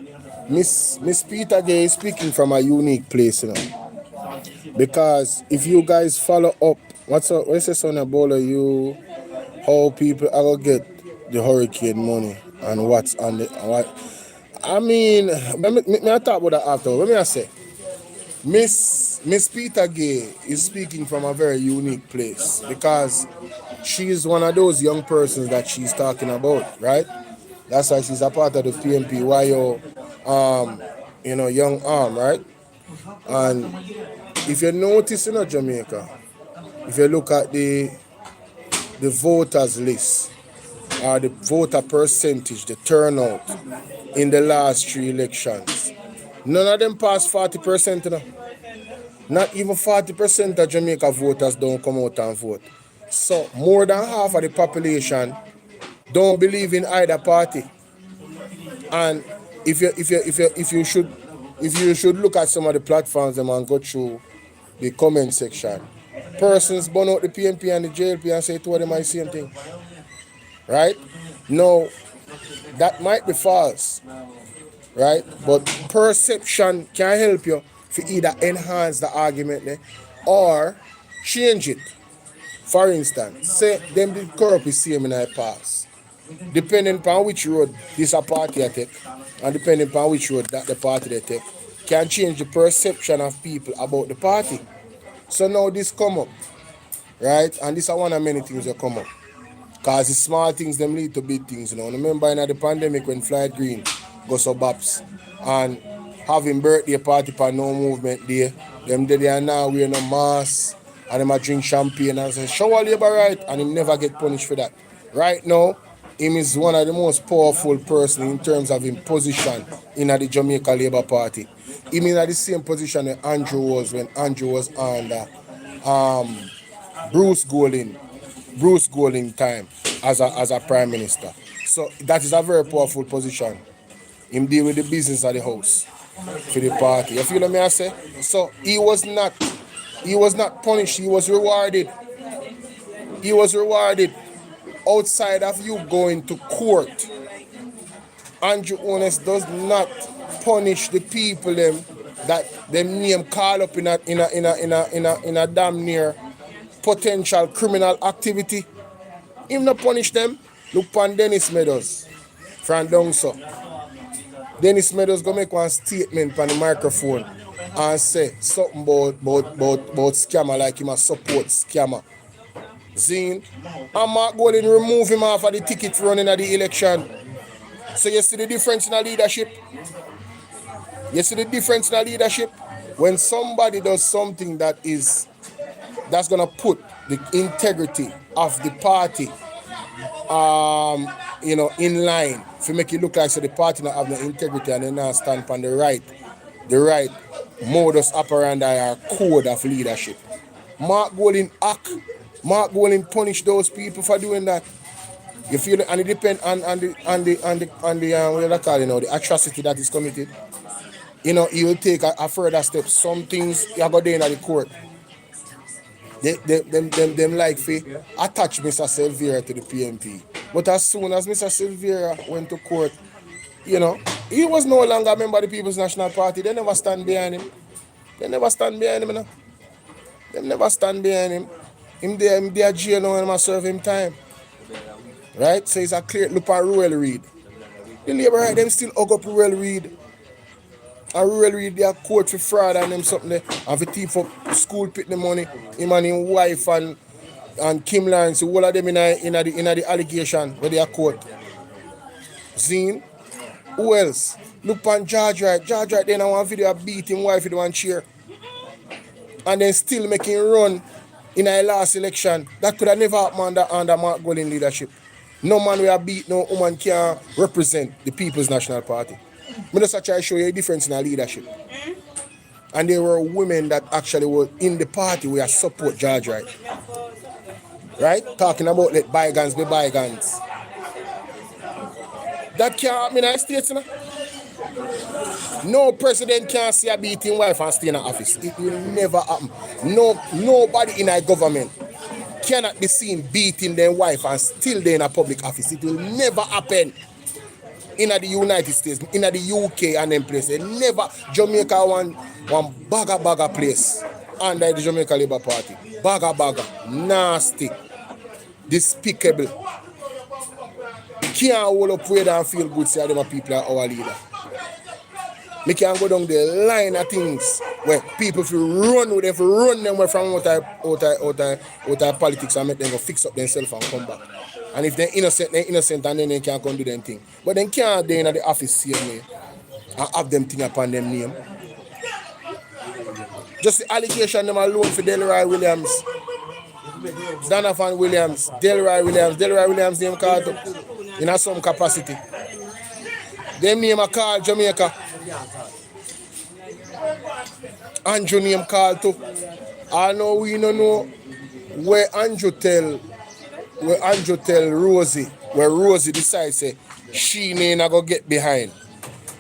Miss Peter Gay is speaking from a unique place, you know. Because if you guys follow up, what's this on the BOLO, you how people are gonna get the hurricane money and what's on the what. I mean, me I talk about that after. Let me say, Miss Peter Gay is speaking from a very unique place because she is one of those young persons that she's talking about, right? That's why she's a part of the PMP YO, young arm, right? And if you notice in Jamaica, if you look at the voters list or the voter percentage, the turnout in the last 3 elections, none of them passed 40%. You know? Not even 40% of Jamaica voters don't come out and vote. So more than half of the population don't believe in either party. And if you should look at some of the platforms them and go through the comment section, persons burn out the PNP and the JLP and say two of them are the same thing. Right? No, that might be false. Right? But perception can help you to either enhance the argument or change it. For instance, say them the corrupt is same in the past. Depending upon which road this a party I take, and depending upon which road that the party they take, can change the perception of people about the party. So now this come up, right? And this is one of many things that come up. Because the small things them lead to big things, you know. Remember in the pandemic when Floyd Green goes to Babs and having birthday party for no movement day, them they are now wearing no mask and them a drink champagne and say, show a labor right, and him never get punished for that. Right now, him is one of the most powerful person in terms of his position in the Jamaica Labour Party. Him in the same position that Andrew was when Andrew was under Bruce Golding time as a prime minister. So that is a very powerful position. Him deal with the business of the house for the party. You feel what I say? So he was not punished, he was rewarded. He was rewarded outside of you going to court. Andrew Honest does not punish the people them that them name call up in a damn near potential criminal activity. Him not punish them. Look on Dennis Meadows from down so. Dennis Meadows go make one statement on the microphone and say something about scammer like him a support scammer. Zine. And Mark Golding remove him off of the ticket for running at the election. So you see the difference in the leadership? You see the difference in the leadership? When somebody does something that's gonna put the integrity of the party in line to make it look like so the party not have no integrity and they not stand on the right modus operandi or code of leadership. Mark Golding punish those people for doing that. You feel it? And it depends on the what they call, the atrocity that is committed. He will take a further step. Some things you go there in the court. Them like fi attach Mr. Silvera to the PNP. But as soon as Mr. Silvera went to court, he was no longer a member of the People's National Party. They never stand behind him. They never stand behind him. They never stand behind him. Him there jail now and must serve him time. Right? So it's a clear look at Ruel Reid. The Labour right, them still hug up Ruel Reid. And Ruel Reid they are court for fraud and them something there. And for thief up school pit the money. Him and his wife and Kim Lawrence, all of them in the allegation where they are court. Zine. Who else? Look on George Wright. George Wright then I one video beat him wife with one chair. And then still making run in a last election. That could have never happened under Mark Golding leadership. No man will beat, no woman can represent the People's National Party. I just try to show you a difference in our leadership. And there were women that actually were in the party who support George Wright. Right? Talking about let bygones be bygones. That can't happen in the States, No president can see a beating wife and stay in the office. It will never happen. Nobody in our government cannot be seen beating their wife and still they in a public office. It will never happen in the United States, in the UK and them places. Never. Jamaica one bagger place under the Jamaica Labour Party. Bagger. Nasty. Despicable. Can't hold up where and feel good say them people are our leader. Me can go down the line of things where people feel run with them, run them away from out of politics and make them go fix up themselves and come back. And if they're innocent and then they can't come do them thing. But then can't they in the office same way and have them thing upon them name. Just the allegation them alone for Delroy Williams. Donovan Williams, Delroy Williams name called up in some capacity. Them name a call Jamaica. Andrew name called too. I know we don't know where Andrew tell Rosie, where Rosie decides say she ain't go get behind.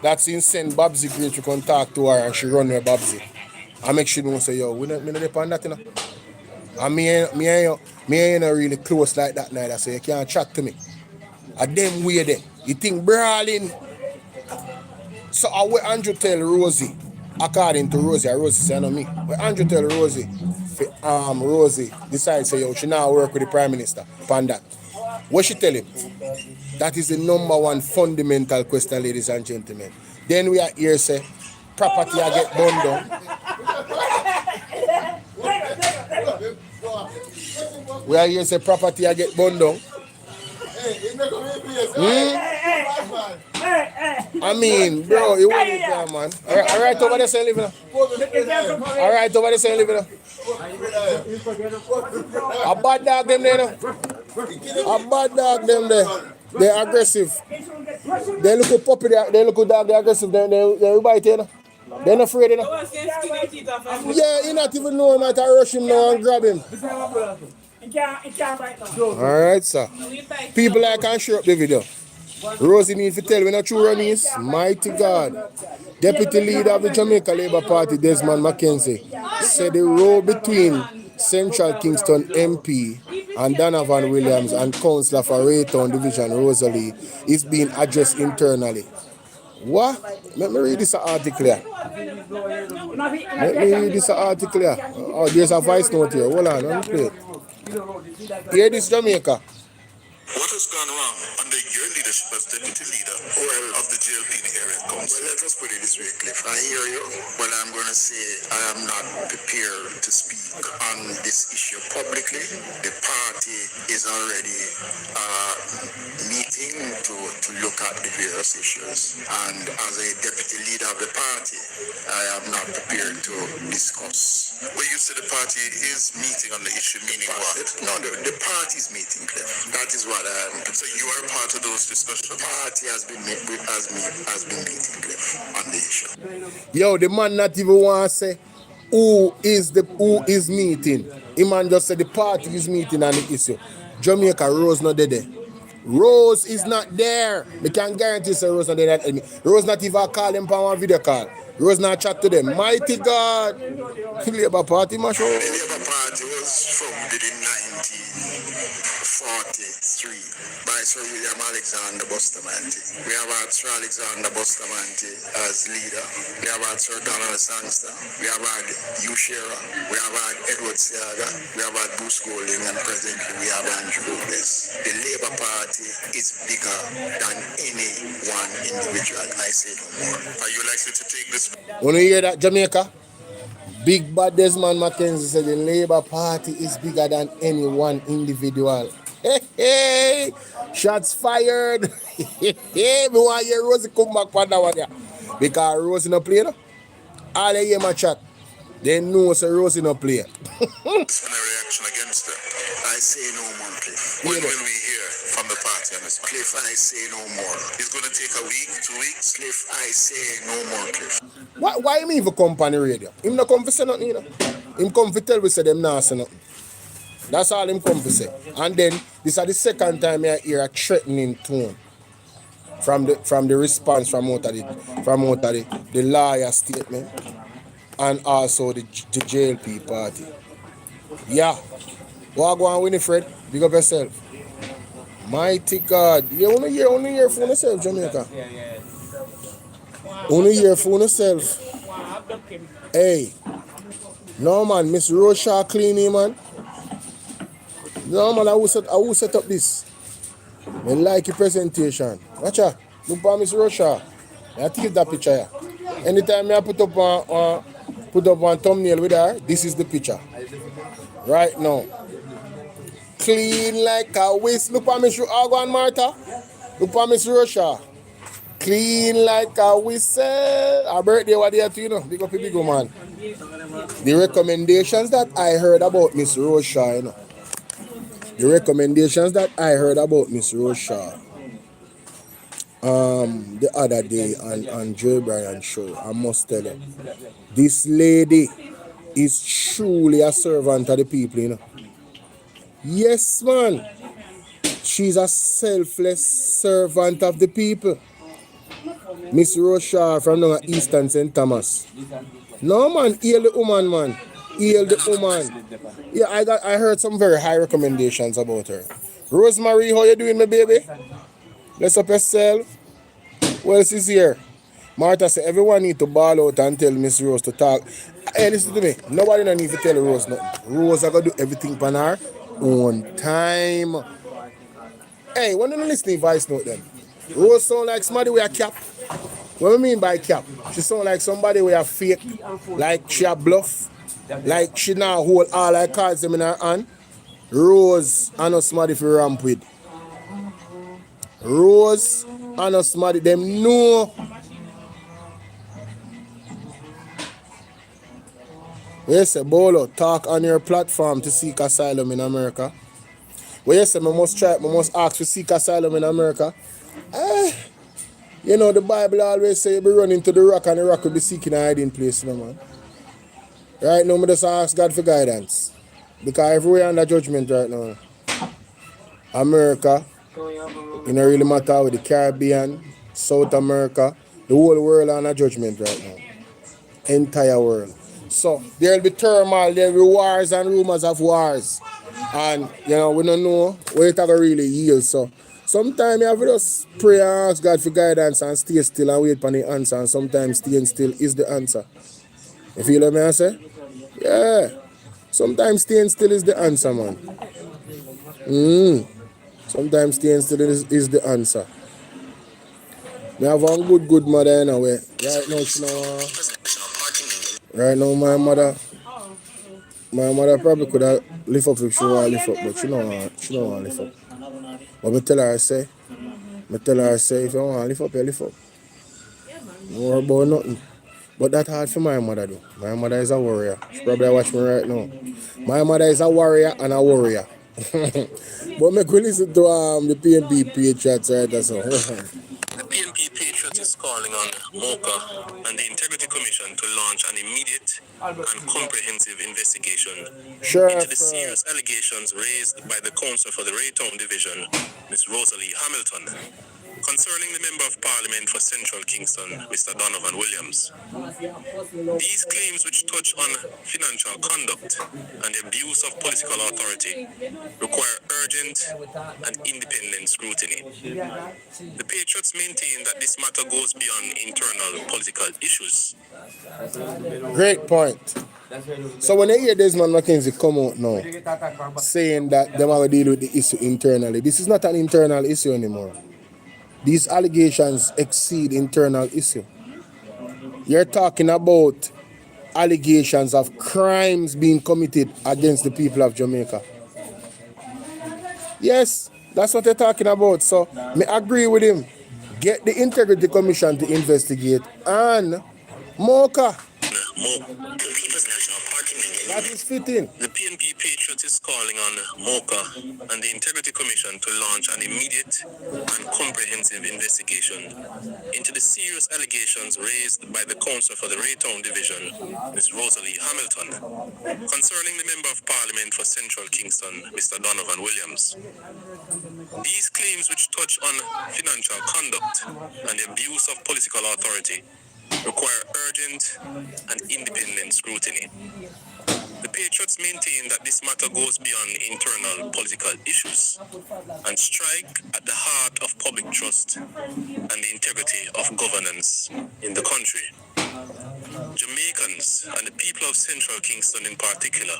That's in send Babsy Green to come talk to her and she run with Babsy. I make sure don't say, yo, we not depend on that, you know. And me ain't really close like that neither, so you can't chat to me. And them way there. You think brawling. So what Andrew tell Rosie, according to Rosie, Rosie say no me. What Andrew tell Rosie, Rosie decides say, yo, she now work with the Prime Minister upon that. What she tell him? That is the #1 fundamental question, ladies and gentlemen. Then we are here say, property I get burned down. We are here say property I get burned down. I mean, bro, you want it there, man. All right, over there, say live now. All right, over there, say live now. A bad dog them there, no? A bad dog them there. They're aggressive. They look a puppy, they look a dog, they're aggressive. They bite you, know? They're not afraid, you know? Yeah, you not even know him, I rush him now and grab him. Alright, sir. People like can share up the video. Rosie need to tell me not true run is. Mighty God. Deputy leader of the Jamaica Labour Party, Desmond McKenzie, said the road between Central Kingston MP and Donovan Williams and Councillor for Raytown Division, Rosalie, is being addressed internally. What? Let me read this article here. Oh, there's a voice note here. Hold on, let me play it. Hear this, Jamaica. What has gone wrong under your leadership as deputy leader of the JLP area council? Well, let us put it this way, Cliff. I hear you, but I'm going to say I am not prepared to speak on this issue publicly. The party is already meeting to look at the various issues. And as a deputy leader of the party, I am not prepared to discuss. Well, you said the party is meeting on the issue, meaning what? No, the party is meeting, Cliff. That is what I am. So you are part of those discussions? The party has been meeting, Cliff, on the issue. Yo, the man not even want to say who is meeting. The man just said the party is meeting on the issue. Jamaica, Rose not there. Rose is not there. We can guarantee say Rose not there. Rose not even call them for one video call. Rose not chat to them. Mighty God. Labour Party, mash up. The Labour Party was formed in 1943 by Sir William Alexander Bustamante. We have had Sir Alexander Bustamante as leader. We have had Sir Donald Sangster. We have had Hugh Shearer. We have had Edward Seaga. We have had Bruce Golding, and presently we have Andrew Douglas. The Labour Party is bigger than any one individual. I say no more. Are you likely to take this? When you hear that, Jamaica? Big bad Desmond McKenzie said the Labour Party is bigger than any one individual. Hey, hey, shots fired. Hey, me want to hear Rosie come back for that one there. Because Rosie no play, no? All they hear my chat, they know so Rosie no play. Reaction against them. I say no more, Cliff. When will we hear from the party on this? Cliff, I say no more. It's going to take a week, 2 weeks. Cliff, I say no more, Cliff. Why him even come on the radio? Him not come for say nothing, you know. Him come for tell we say them not say nothing. That's all him come for say. And then this is the second time I hear a threatening tone from the response from out of the lawyer statement and also the JLP party. Yeah. What go on, Winifred? Big up yourself. Mighty God. You only hear for yourself, Jamaica. Only hear for yourself. Hey. No man, Miss Rosha cleaning, man. No man, I will set up this. I like your presentation. Watch out. Look for Miss Rosha. I take that picture. Anytime I put up one thumbnail with her, this is the picture. Right now. Clean like a whisk. Look for Miss Argo and Martha. Look for Miss Rosha. Clean like a whistle. Her birthday was there too, you know. Big up the big man. The recommendations that I heard about Miss Rosha, you know. The recommendations that I heard about Miss Rosha the other day on Joe Bryan show, I must tell you, this lady is truly a servant of the people, you know. Yes, man. She's a selfless servant of the people. Miss Rochard from now Eastern St. Thomas. No, man. Heal the woman, man. Heal the woman. Yeah, I heard some very high recommendations about her. Rosemary, how you doing, my baby? Let's up yourself. Well, she's here. Martha said everyone need to ball out and tell Miss Rose to talk. Hey, listen to me. Nobody don't need to tell Rose nothing. Rose are gonna do everything on her own time. Hey, when you listening voice note then? Rose sound like somebody with a cap. What do you mean by cap? She sound like somebody with a fake, like she a bluff, like she now hold all her cards them in her hand. Rose and not somebody for ramp with. Rose and not somebody them know. Yes, Bolo, talk on your platform to seek asylum in America. Well, yes, I must ask to seek asylum in America. You know, the Bible always say you be running to the rock and the rock will be seeking a hiding place, you know, man. Right now, I just ask God for guidance. Because everywhere under judgment right now. America, it don't really matter with the Caribbean, South America, the whole world under judgment right now. Entire world. So there'll be turmoil, there'll be wars and rumors of wars. And you know, we don't know where it's gonna really yield. So sometimes you have to just pray and ask God for guidance and stay still and wait for the answer. And sometimes staying still is the answer. You feel what I say? Yeah. Sometimes staying still is the answer, man. Sometimes staying still is the answer. I have one good mother anyway. Right now, she know, right now my mother probably could have lift up if she want to lift up, but she don't want to lift up. But I tell her, I say, if you want to lift up, you lift up. Don't worry about nothing. But that's hard for my mother though. My mother is a warrior. She probably watch me right now. My mother is a warrior and a warrior. But me could listen to the PNP Patriots right that's all. The PNP Patriots is calling on MOCA and the Integrity Commission to launch an immediate and comprehensive investigation into the serious allegations raised by the Counsel for the Raytown Division, Ms. Rosalie Hamilton, concerning the Member of Parliament for Central Kingston, Mr. Donovan Williams. These claims, which touch on financial conduct and the abuse of political authority, require urgent and independent scrutiny. The Patriots maintain that this matter goes beyond internal political issues. Great point. So when they hear Desmond McKenzie come out now saying that they will deal with the issue internally, this is not an internal issue anymore. These allegations exceed internal issue. You're talking about allegations of crimes being committed against the people of Jamaica. Yes, that's what they're talking about. So, me agree with him. Get the Integrity Commission to investigate and MOCA. That is fitting. The PNP Patriots is calling on MOCA and the Integrity Commission to launch an immediate and comprehensive investigation into the serious allegations raised by the Counsel for the Raytown Division, Ms. Rosalie Hamilton, concerning the Member of Parliament for Central Kingston, Mr. Donovan Williams. These claims, which touch on financial conduct and the abuse of political authority, require urgent and independent scrutiny. The Patriots maintain that this matter goes beyond internal political issues and strike at the heart of public trust and the integrity of governance in the country. Jamaicans and the people of Central Kingston in particular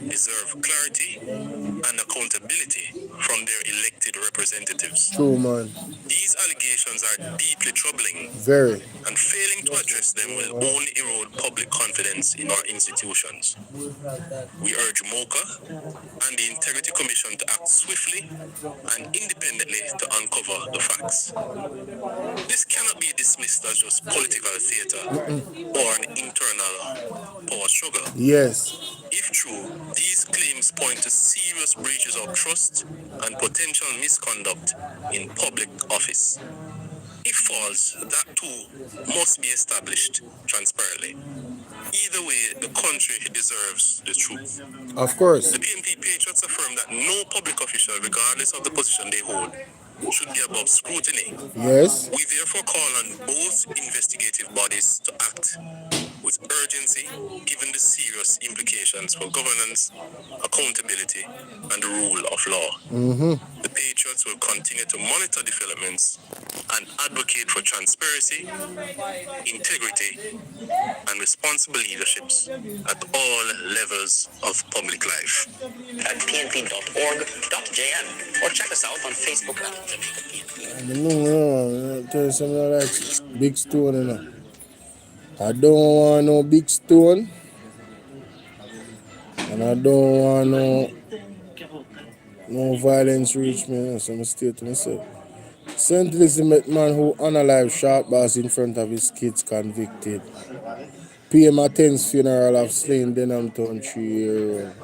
deserve clarity and accountability from their elected representatives. True, man. These allegations are deeply troubling. Very. And failing to address them will only erode public confidence in our institutions. We urge MOCA and the Integrity Commission to act swiftly and independently to uncover the facts. This cannot be dismissed as just political theater or an internal power struggle. Yes. If true, these claims point to serious breaches of trust and potential misconduct in public office. If false, that too must be established transparently. Either way, the country deserves the truth. Of course. The PNP patriots affirm that no public official, regardless of the position they hold, should be above scrutiny. Yes. We therefore call on both investigative bodies to act with urgency, given the serious implications for governance, accountability, and the rule of law. The Patriots will continue to monitor developments and advocate for transparency, integrity, and responsible leaderships at all levels of public life. At pnp.org.jn or check us out on Facebook at Jamaica PNP. No, tell you something like big stone, you know. I don't want no big stone, and I don't want no violence reach me, so I stay to myself. St. Elizabeth man who unalive shot bass in front of his kids convicted. PM attends funeral of slain Denhampton 3-year-old.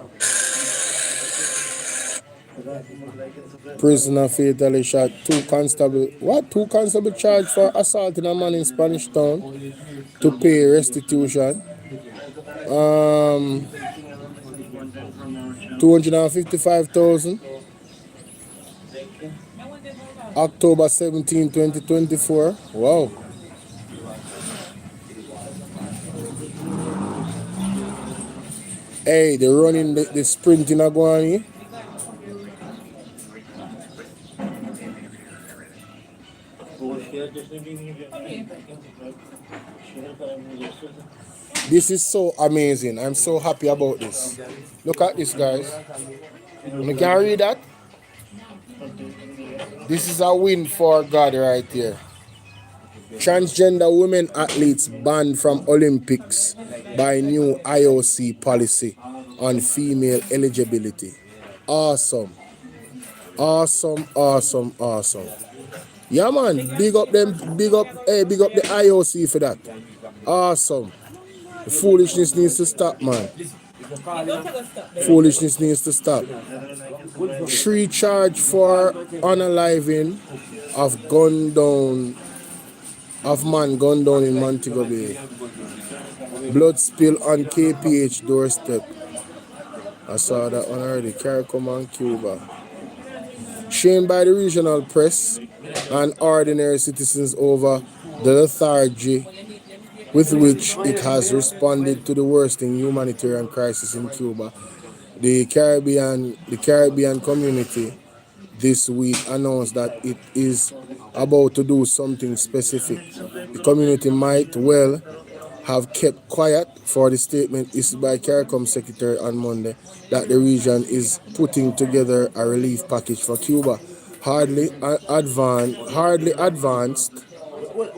Prisoner fatally shot two constable charged for assaulting a man in Spanish Town to pay restitution. 255,000. October 17, 2024. Wow. Hey, they're running the sprint in Aguani. This is so amazing. I'm so happy about this. Look at this, guys. You can read that? This is a win for God right here. Transgender women athletes banned from Olympics by new IOC policy on female eligibility. Awesome. Awesome, awesome, awesome. Yeah, man. Big up the IOC for that. Awesome. The foolishness needs to stop, man. Foolishness needs to stop. 3 charged for unaliving of man gunned down in Montego Bay. Blood spill on KPH doorstep. I saw that one already. CARICOM and Cuba. Shamed by the regional press and ordinary citizens over the lethargy with which it has responded to the worsening humanitarian crisis in Cuba. The Caribbean community this week announced that it is about to do something specific. The community might well have kept quiet for the statement issued by CARICOM Secretary on Monday that the region is putting together a relief package for Cuba, hardly advanced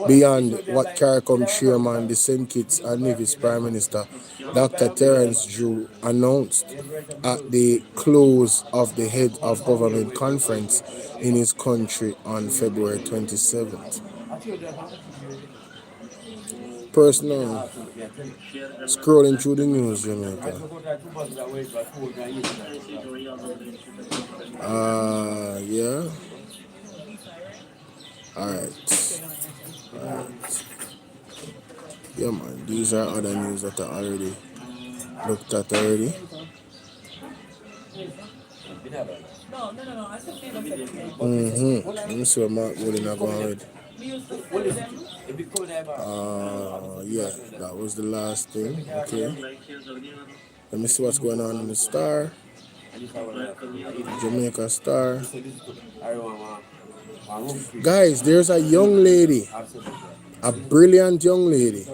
beyond what CARICOM Chairman, the St. Kitts and Nevis Prime Minister Dr. Terence Drew announced at the close of the Head of Government Conference in his country on February 27th. Personal, scrolling through the news, Jamaica. Yeah. Alright. Yeah, man. These are other news that I already looked at already. Let me see what Mark Wooden are going with. Yeah, that was the last thing. Okay. Let me see what's going on in the Star. Jamaica Star. Guys, there's a young lady, a brilliant young lady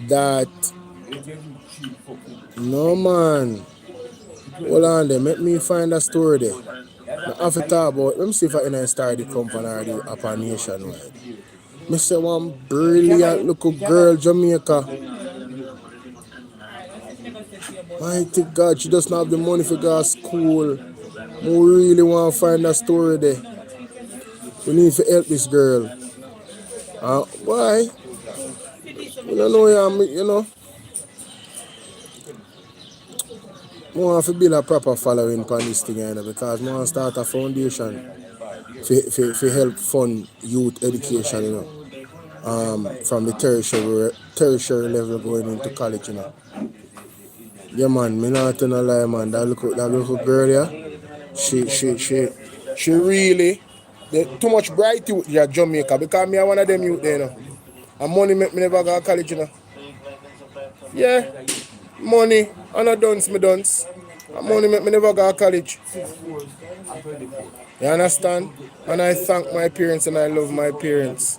that, no man, hold on there, let me find a story there. I have to talk about, let me see if I can start the company or the upper nationwide. I say one brilliant little girl, Jamaica. Mighty God, she doesn't have the money for go to school. We really want to find a story there. We need to help this girl. Why? You don't know, you know. I want to build a proper following on this thing, you know, because I want to start a foundation for help fund youth education, you know. from the tertiary level going into college, you know. Yeah, man, me not tell no lie, man. That little girl, yeah, she really, too much bright youth here at Jamaica, because me are one of them youth there, you know. And money make me never go to college, you know. Yeah, money, and I dunce, me dunce. And money make me never go to college. You understand? And I thank my parents and I love my parents.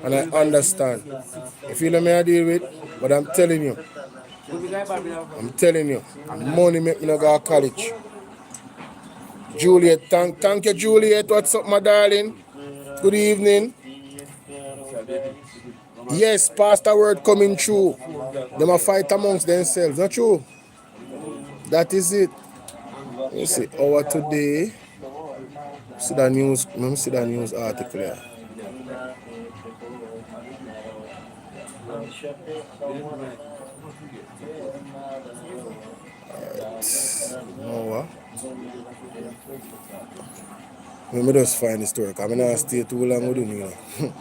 And I understand. You feel me I deal with? But I'm telling you, money make me not go to college. Juliet, thank you, Juliet. What's up, my darling? Good evening. Yes, pastor word coming true. Them a fight amongst themselves, not true? That is it. You see, our today. See the news. Let me see the news article here. Alright. Let me just find the story. I'm not stay too long with you, you know.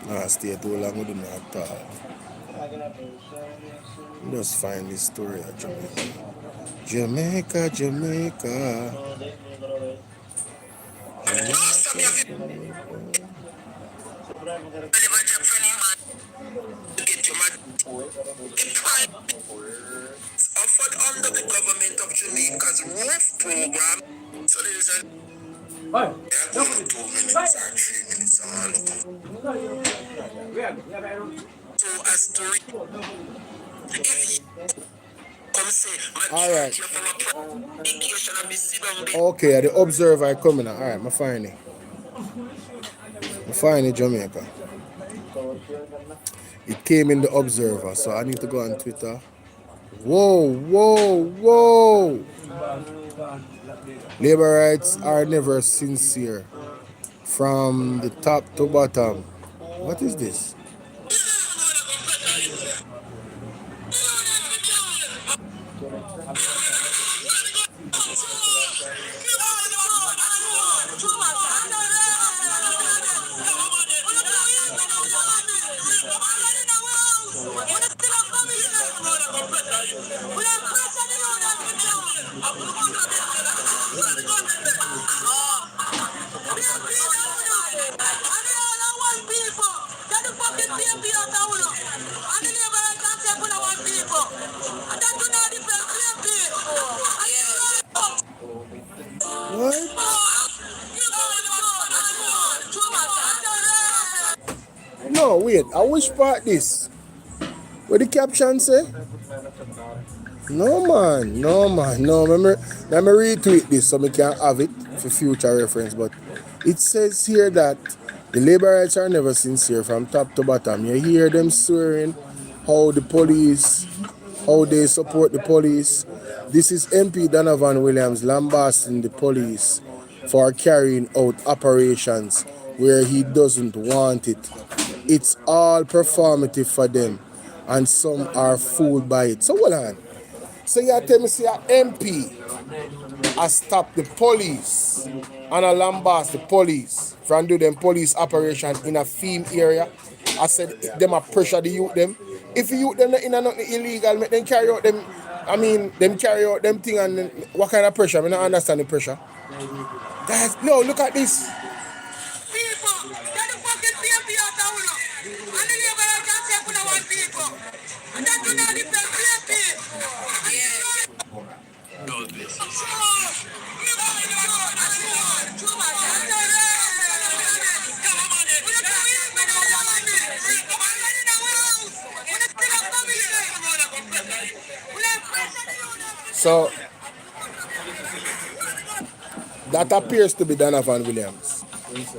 Not stay too long with you at all. Just find this story at Jamaica. Jamaica. Offered under the government of Jamaica's ROOF program. So there's a 2 minutes or 3 minutes so as to all right. Okay, the observer I coming now. All right, I find it. I find it, Jamaica. It came in the observer, so I need to go on Twitter. Whoa. Labor rights are never sincere. From the top to bottom. What is this? What? No, wait. I wish part this. What the caption say? No man. No. Let me retweet this so I can have it for future reference. But it says here that the labor rights are never sincere from top to bottom. You hear them swearing how the police, how they support the police. This is MP Donovan Williams lambasting the police for carrying out operations where he doesn't want it. It's all performative for them, and some are fooled by it. So hold on. So you tell me, say, MP has stopped the police and a lambast the police from do them police operation in a theme area. I said them a pressure the youth them. If you youth them in a nothing illegal, make them carry out them. I mean, them carry out them thing, and what kind of pressure? I don't understand the pressure. Guys, no, look at this. People, that the fucking PMP out of Uno. And the labor can say for the one people. And that do not depend PMP. So that appears to be Donovan Williams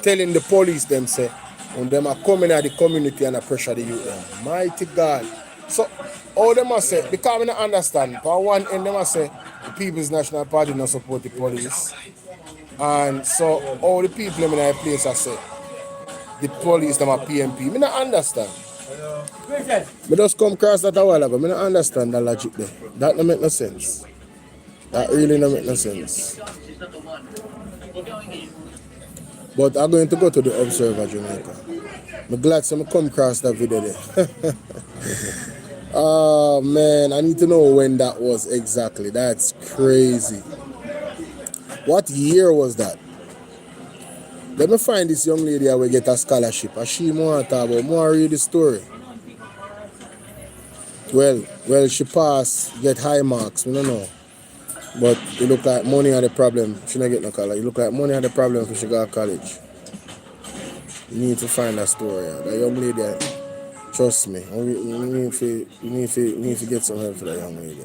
telling the police them say when them are coming at the community and pressure the youth them. Mighty God. So all them must say, because I don't understand, for one end them must say the People's National Party not support the police. And so all the people in that place I say the police them are PMP. I don't understand. I just come across that a while ago. I don't understand the logic there. That don't make no sense. That really don't make no sense. But I'm going to go to the Observer Jamaica. I'm glad someone come across that video there. Oh man, I need to know when that was exactly. That's crazy. What year was that? Let me find this young lady who will get a scholarship. And she more talk about more read the story. Well, she passed, get high marks. We don't know. But it look like money had the problem. She not get no college. It look like money had the problem if she go to college. You need to find that story. That young lady, trust me. You need to get some help for that young lady.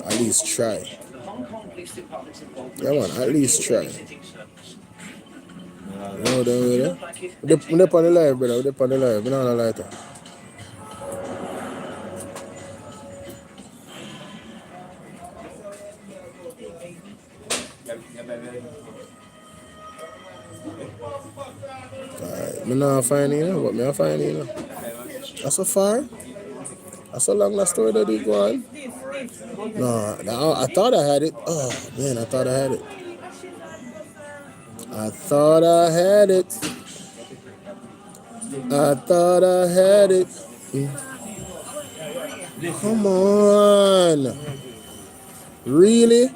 At least try. Yeah man, at least try. You know that way there? We're on the live, brother. We're on the live. We're not on the lighter. Alright, I'm not finding you, but I'm finding you. That's so far? That's so long that story that you go on? No, I thought I had it. Oh man, I thought I had it. I thought I had it. I thought I had it. Come on. Really?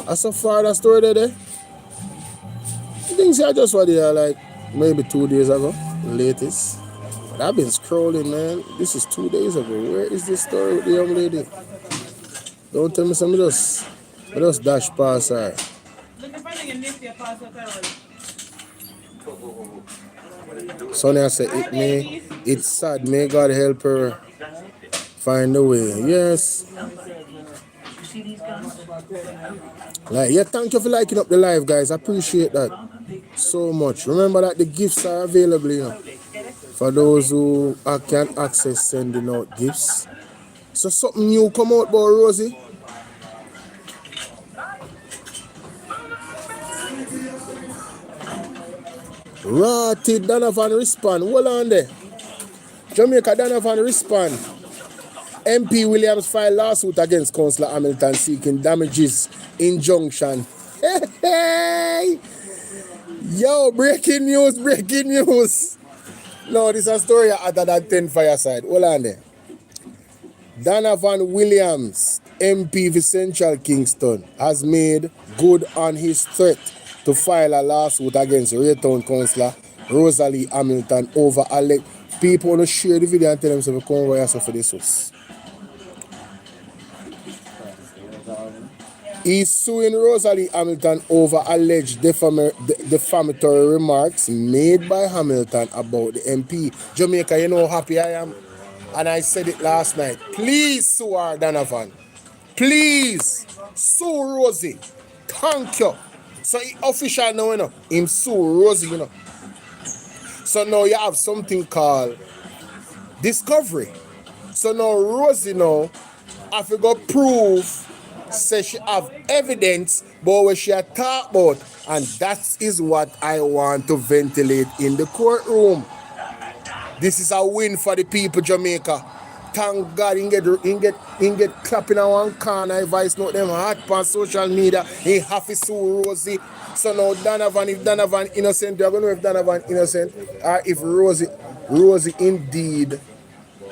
That's so far that story there? I think I just what they like maybe 2 days ago, latest. But I've been scrolling, man. This is 2 days ago. Where is this story with the young lady? Don't tell me something just dash past her. Sonny, I said, it's sad. May God help her find a way. Yes. Like, yeah, thank you for liking up the live, guys. I appreciate that so much. Remember that the gifts are available, you know, for those who can access sending out gifts. So something new come out about Rosie. Rotted Donovan respond. Hold on there. Jamaica Donovan respond. MP Williams filed lawsuit against Councillor Hamilton seeking damages injunction. Hey! Yo, breaking news. No, this is a story other than 10 Fireside. Hold on there. Donovan Williams, MP for Central Kingston, has made good on his threat to file a lawsuit against Raytown Councillor Rosie Hamilton over alleged. People want to share the video and tell them to come over here for this house. He's suing Rosie Hamilton over alleged defamatory remarks made by Hamilton about the MP. Jamaica, you know how happy I am? And I said it last night. Please sue her, Donovan. Please sue Rosie. Thank you. So he official now, you know. Him sue Rosie, you know. So now you have something called discovery. So now Rosie now have to go prove, say she have evidence, but what she had talk about, and that is what I want to ventilate in the courtroom. This is a win for the people, Jamaica. Thank God he get clapping on one corner, he voice note them hot on social media, he have to sue Rosie. So now Donovan, if Donovan innocent, you're going to know if Donovan innocent, or if Rosie indeed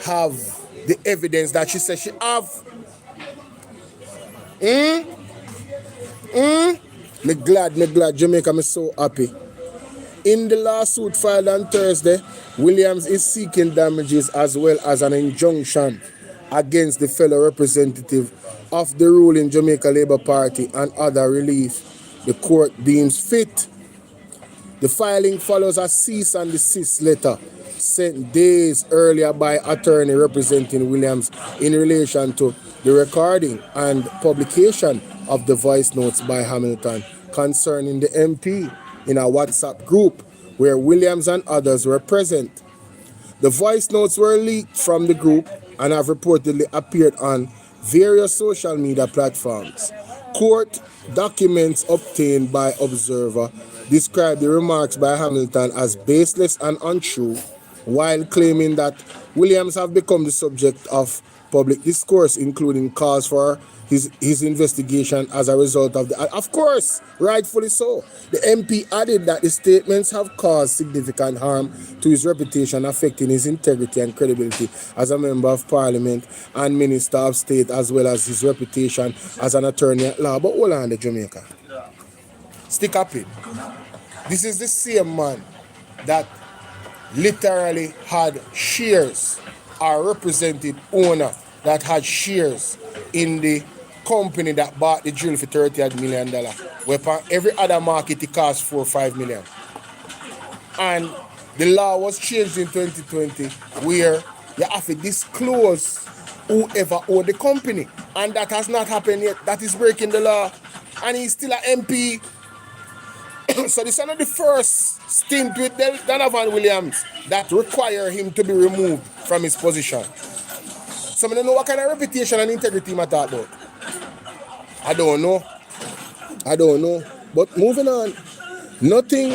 have the evidence that she says she have. Me glad, Jamaica, me so happy. In the lawsuit filed on Thursday, Williams is seeking damages as well as an injunction against the fellow representative of the ruling Jamaica Labour Party and other relief the court deems fit. The filing follows a cease and desist letter sent days earlier by attorney representing Williams in relation to the recording and publication of the voice notes by Hamilton concerning the MP in a WhatsApp group where Williams and others were present. The voice notes were leaked from the group and have reportedly appeared on various social media platforms. Court documents obtained by Observer describe the remarks by Hamilton as baseless and untrue, while claiming that Williams have become the subject of public discourse, including calls for his investigation as a result of the... Of course, rightfully so. The MP added that the statements have caused significant harm to his reputation, affecting his integrity and credibility as a member of parliament and minister of state, as well as his reputation as an attorney at law. But hold on, the Jamaica. Stick up it. This is the same man that literally had shares, or represented owner that had shares in the company that bought the drill for $30 million. Where every other market it cost $4 or $5 million. And the law was changed in 2020 where you have to disclose whoever owned the company. And that has not happened yet. That is breaking the law. And he's still an MP. So this is not the first stint with Donovan Williams that require him to be removed from his position. So I don't know what kind of reputation and integrity I talk about. I don't know. But moving on. Noting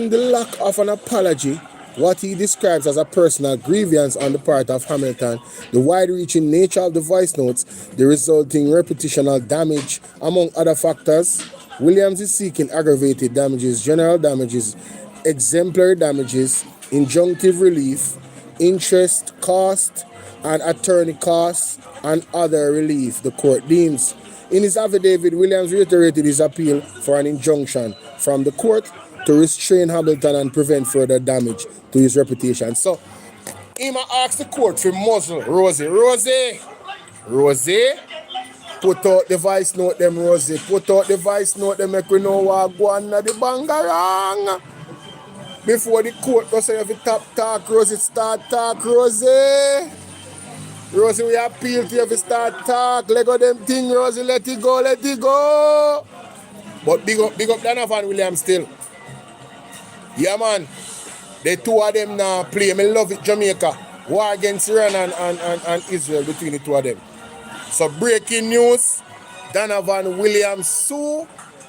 the lack of an apology, what he describes as a personal grievance on the part of Hamilton, the wide-reaching nature of the voice notes, the resulting reputational damage, among other factors, Williams is seeking aggravated damages, general damages, exemplary damages, injunctive relief, interest, cost, and attorney costs, and other relief the court deems. In his affidavit, Williams reiterated his appeal for an injunction from the court to restrain Hamilton and prevent further damage to his reputation. So, he asked the court to muzzle Rosie. Rosie, put out the voice note them, Rosie. Put out the voice note them, make we know what go on the bangarang. Before the court go say if you talk, Rosie, start talk, Rosie. Rosie, we appeal to you if you start talk. Let go them thing, Rosie, let it go. But big up Donovan Williams still. Yeah, man. The two of them now play. I love it, Jamaica. War against Iran and Israel between the two of them. So breaking news. Donovan Williams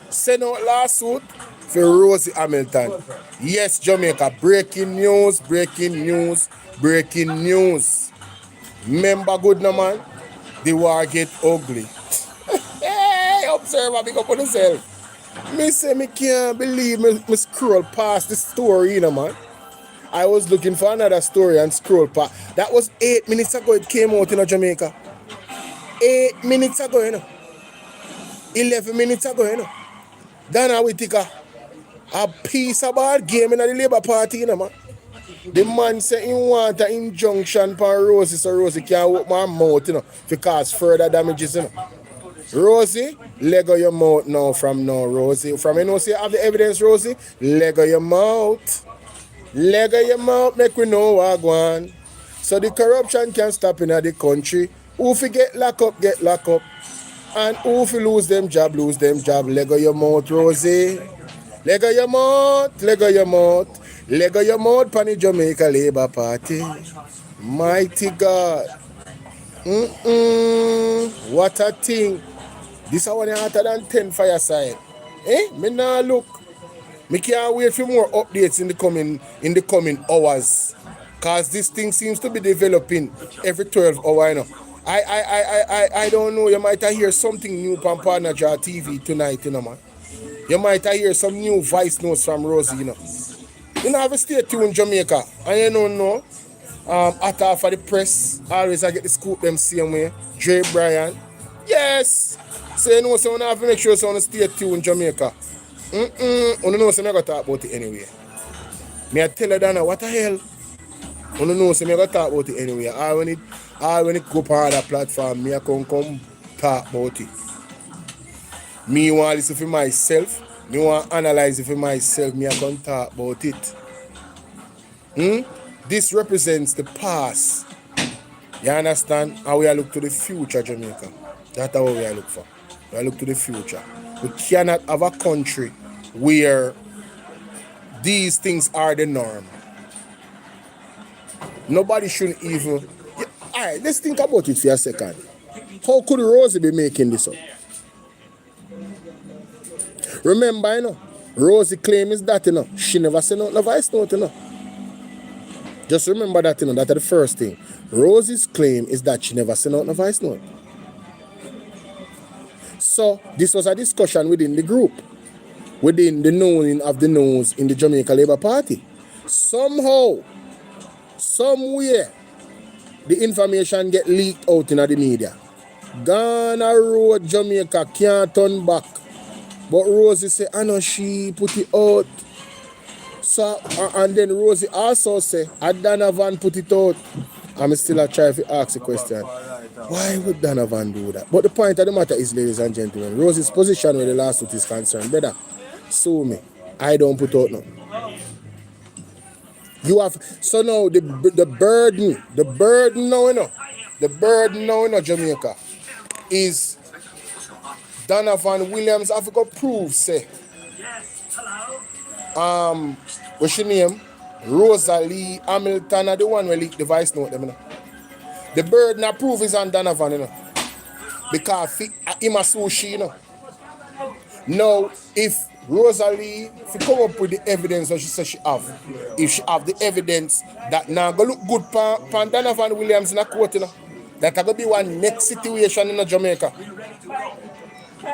sent out lawsuit for Rosie Hamilton. Yes, Jamaica. Breaking news. Remember good no man. The war get ugly. Hey, observer, big up on yourself. Me say me can't believe me scroll past the story, you know, man. I was looking for another story and scroll past. That was 8 minutes ago it came out in Jamaica. 8 minutes ago, you know. 11 minutes ago, you know. Dana we take a piece about game in the Labour Party, you know, man. The man say he want an injunction for Rosie so Rosie can't open her mouth, you know, to cause further damages, you know. Rosie, leg of your mouth now from now, Rosie. From you know, say you have the evidence, Rosie, leg of your mouth. Leg of your mouth, make we know what go on. So the corruption can stop in the country. Who fi get lock up, and who fi lose them job. Leg of your mouth, Rosie. Leg of your mouth. Leg of your mouth, pan the Jamaica Labour Party. Mighty God. What a thing. This is one hotter than 10 fireside. Me nah look. Me can't wait for more updates in the coming hours. Cause this thing seems to be developing every 12 hours, you know. I don't know, you might hear something new from Partner Jar TV tonight, you know, man. You might hear some new voice notes from Rosie, you know. You know, have to stay tuned, Jamaica. And you don't know, at all for the press, always I get the scoop them same way. Dre Bryan. Yes. So you know, so I have to make sure so stay tuned, Jamaica. You know, so I'm going to talk about it anyway. Me I tell you, Dana, what the hell? You know, so I'm going to talk about it anyway. When it go on other platform, me I come talk about it. Me want to listen for myself. Me want to analyze it for myself. Me I come talk about it. This represents the past. You understand? And we are look to the future, Jamaica. That's what we are look for. We are look to the future. We cannot have a country where these things are the norm. Nobody shouldn't even... Alright, let's think about it for a second. How could Rosie be making this up? Remember, you know, Rosie claim is that, you know, she never sent out no voice note, you know. Just remember that, that's the first thing. Rosie's claim is that she never sent out a voice note. So this was a discussion within the group, within the knowing of the knows in the Jamaica Labour Party. Somehow, somewhere, the information get leaked out in the media. Ghana Road, Jamaica can't turn back. But Rosie say, I know she put it out. So, and then Rosie also say, Donovan put it out. I'm still trying to ask the question. Why would Donovan do that? But the point of the matter is, ladies and gentlemen, Rosie's position where the lawsuit is concerned, brother, sue me. I don't put out nothing. You have, so now the burden now, Jamaica, is Donovan Williams have got prove, say, what's your name? Rosalie Hamilton are the one who leaked the voice note, them, you know. The burden of proof is on Donovan, you know. Because him a sue she, you know. Now, if Rosalie, if you come up with the evidence that she says she have, if she have the evidence that now go look good for Donovan Williams in a court, you know, that going to be one next situation in Jamaica.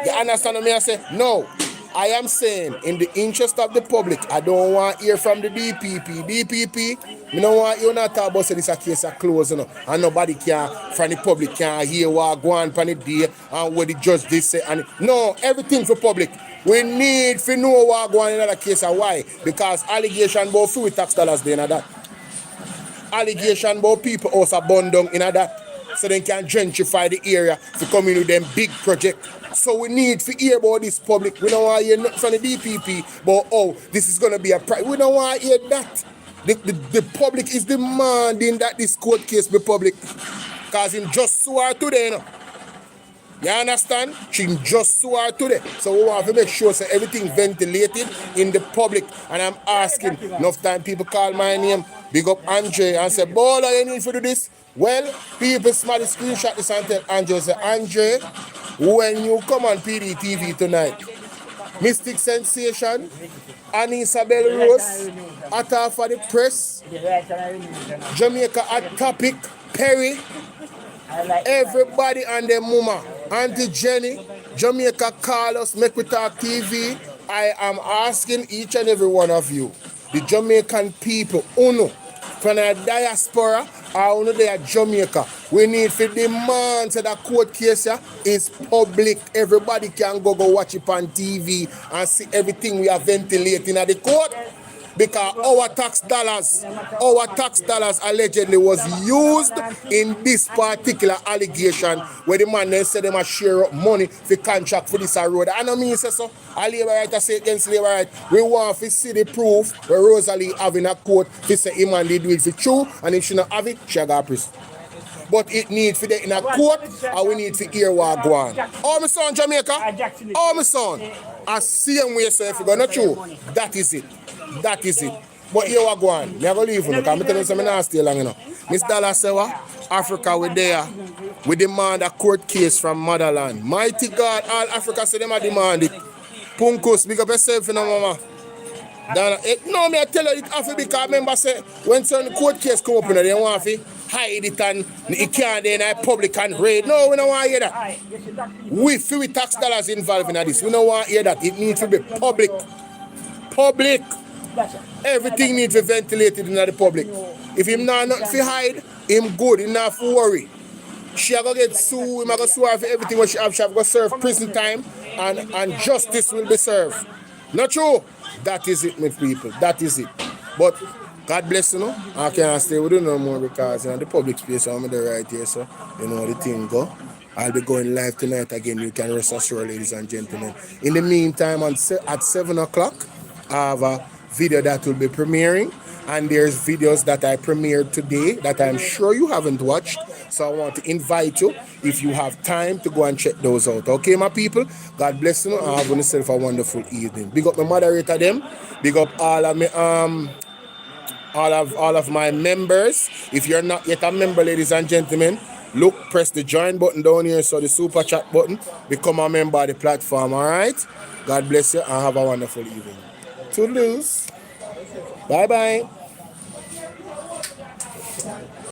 You understand what I say? No. I am saying, in the interest of the public, I don't want to hear from the DPP. DPP, I don't want you to talk about this a case of close, you know, and nobody can, from the public, can hear what go on the day and what the judge did say. And no, everything for public. We need to know what go on in that case and why. Because allegation about free tax dollars there and that. Allegation about people also abandoned in that. So they can gentrify the area to come in with them big project. So we need to hear about this public. We don't want to hear nothing from the DPP about, oh, this is going to be a price. We don't want to hear that. The public is demanding that this court case be public. Because him just sue her today, you know. You understand? She just sue her today. So we want to make sure that everything ventilated in the public. And I'm asking, enough time people call my name, big up Andre, and say, Bolo, you need to do this? Well, people smart screenshot this and tell Andre, say, Andre, when you come on PDTV tonight, Mystic Sensation, and Isabel Rose, Atta for the Press, Jamaica Hot Topic, Perry, everybody and their mama, Auntie Jenny, Jamaica call us, make we talk TV. I am asking each and every one of you, the Jamaican people, uno, from the diaspora, or uno they are Jamaica, we need to demand that the court case is public. Everybody can go watch it on TV and see everything we are ventilating at the court. Because our tax dollars allegedly was used in this particular allegation where the man then said they must share up money for contract for this road. I know me say so. A labor right say against labor right. We want to see the proof where Rosalie having a court to say him and they do it for true, and if she not have it, she got prison. But it needs for the in a court, and we need to hear what go on. Oh, my son, Jamaica. Oh, my son. I see him way, so if you're not true, that is it. That is it. But here we go on. I'm going to leave you, because I'm telling you something not stay long enough. Miss Dallas say what? Africa, we there. We demand a court case from motherland. Mighty God, all Africa say them a demand it. Punkus, big up yourself, you know, mama. No, me I tell you it have to, because remember say when some court case come up, they want to hide it and it can't then public and raid. No, we don't want to hear that. We feel tax dollars involved in this. We don't want to hear that. It needs to be public. Public. Everything needs to be ventilated in the public. If him not nothing to hide, him good, he not to worry. She going to get sued, him going to sue her for everything what she have going to serve prison time, and justice will be served. Not true? That is it, my people. That is it. But God bless you, know. I can't stay with you no more because the public space I'm there right here, so you know the thing go. I'll be going live tonight again. You can rest assured, ladies and gentlemen. In the meantime, at 7 o'clock, I have a video that will be premiering. And there's videos that I premiered today that I'm sure you haven't watched. So I want to invite you, if you have time, to go and check those out. Okay, my people? God bless you. And have yourself a wonderful evening. Big up my moderator them. Big up all of me, all of my members. If you're not yet a member, ladies and gentlemen, look, press the join button down here, so the super chat button. Become a member of the platform, all right? God bless you and have a wonderful evening. Toodaloos. Bye-bye.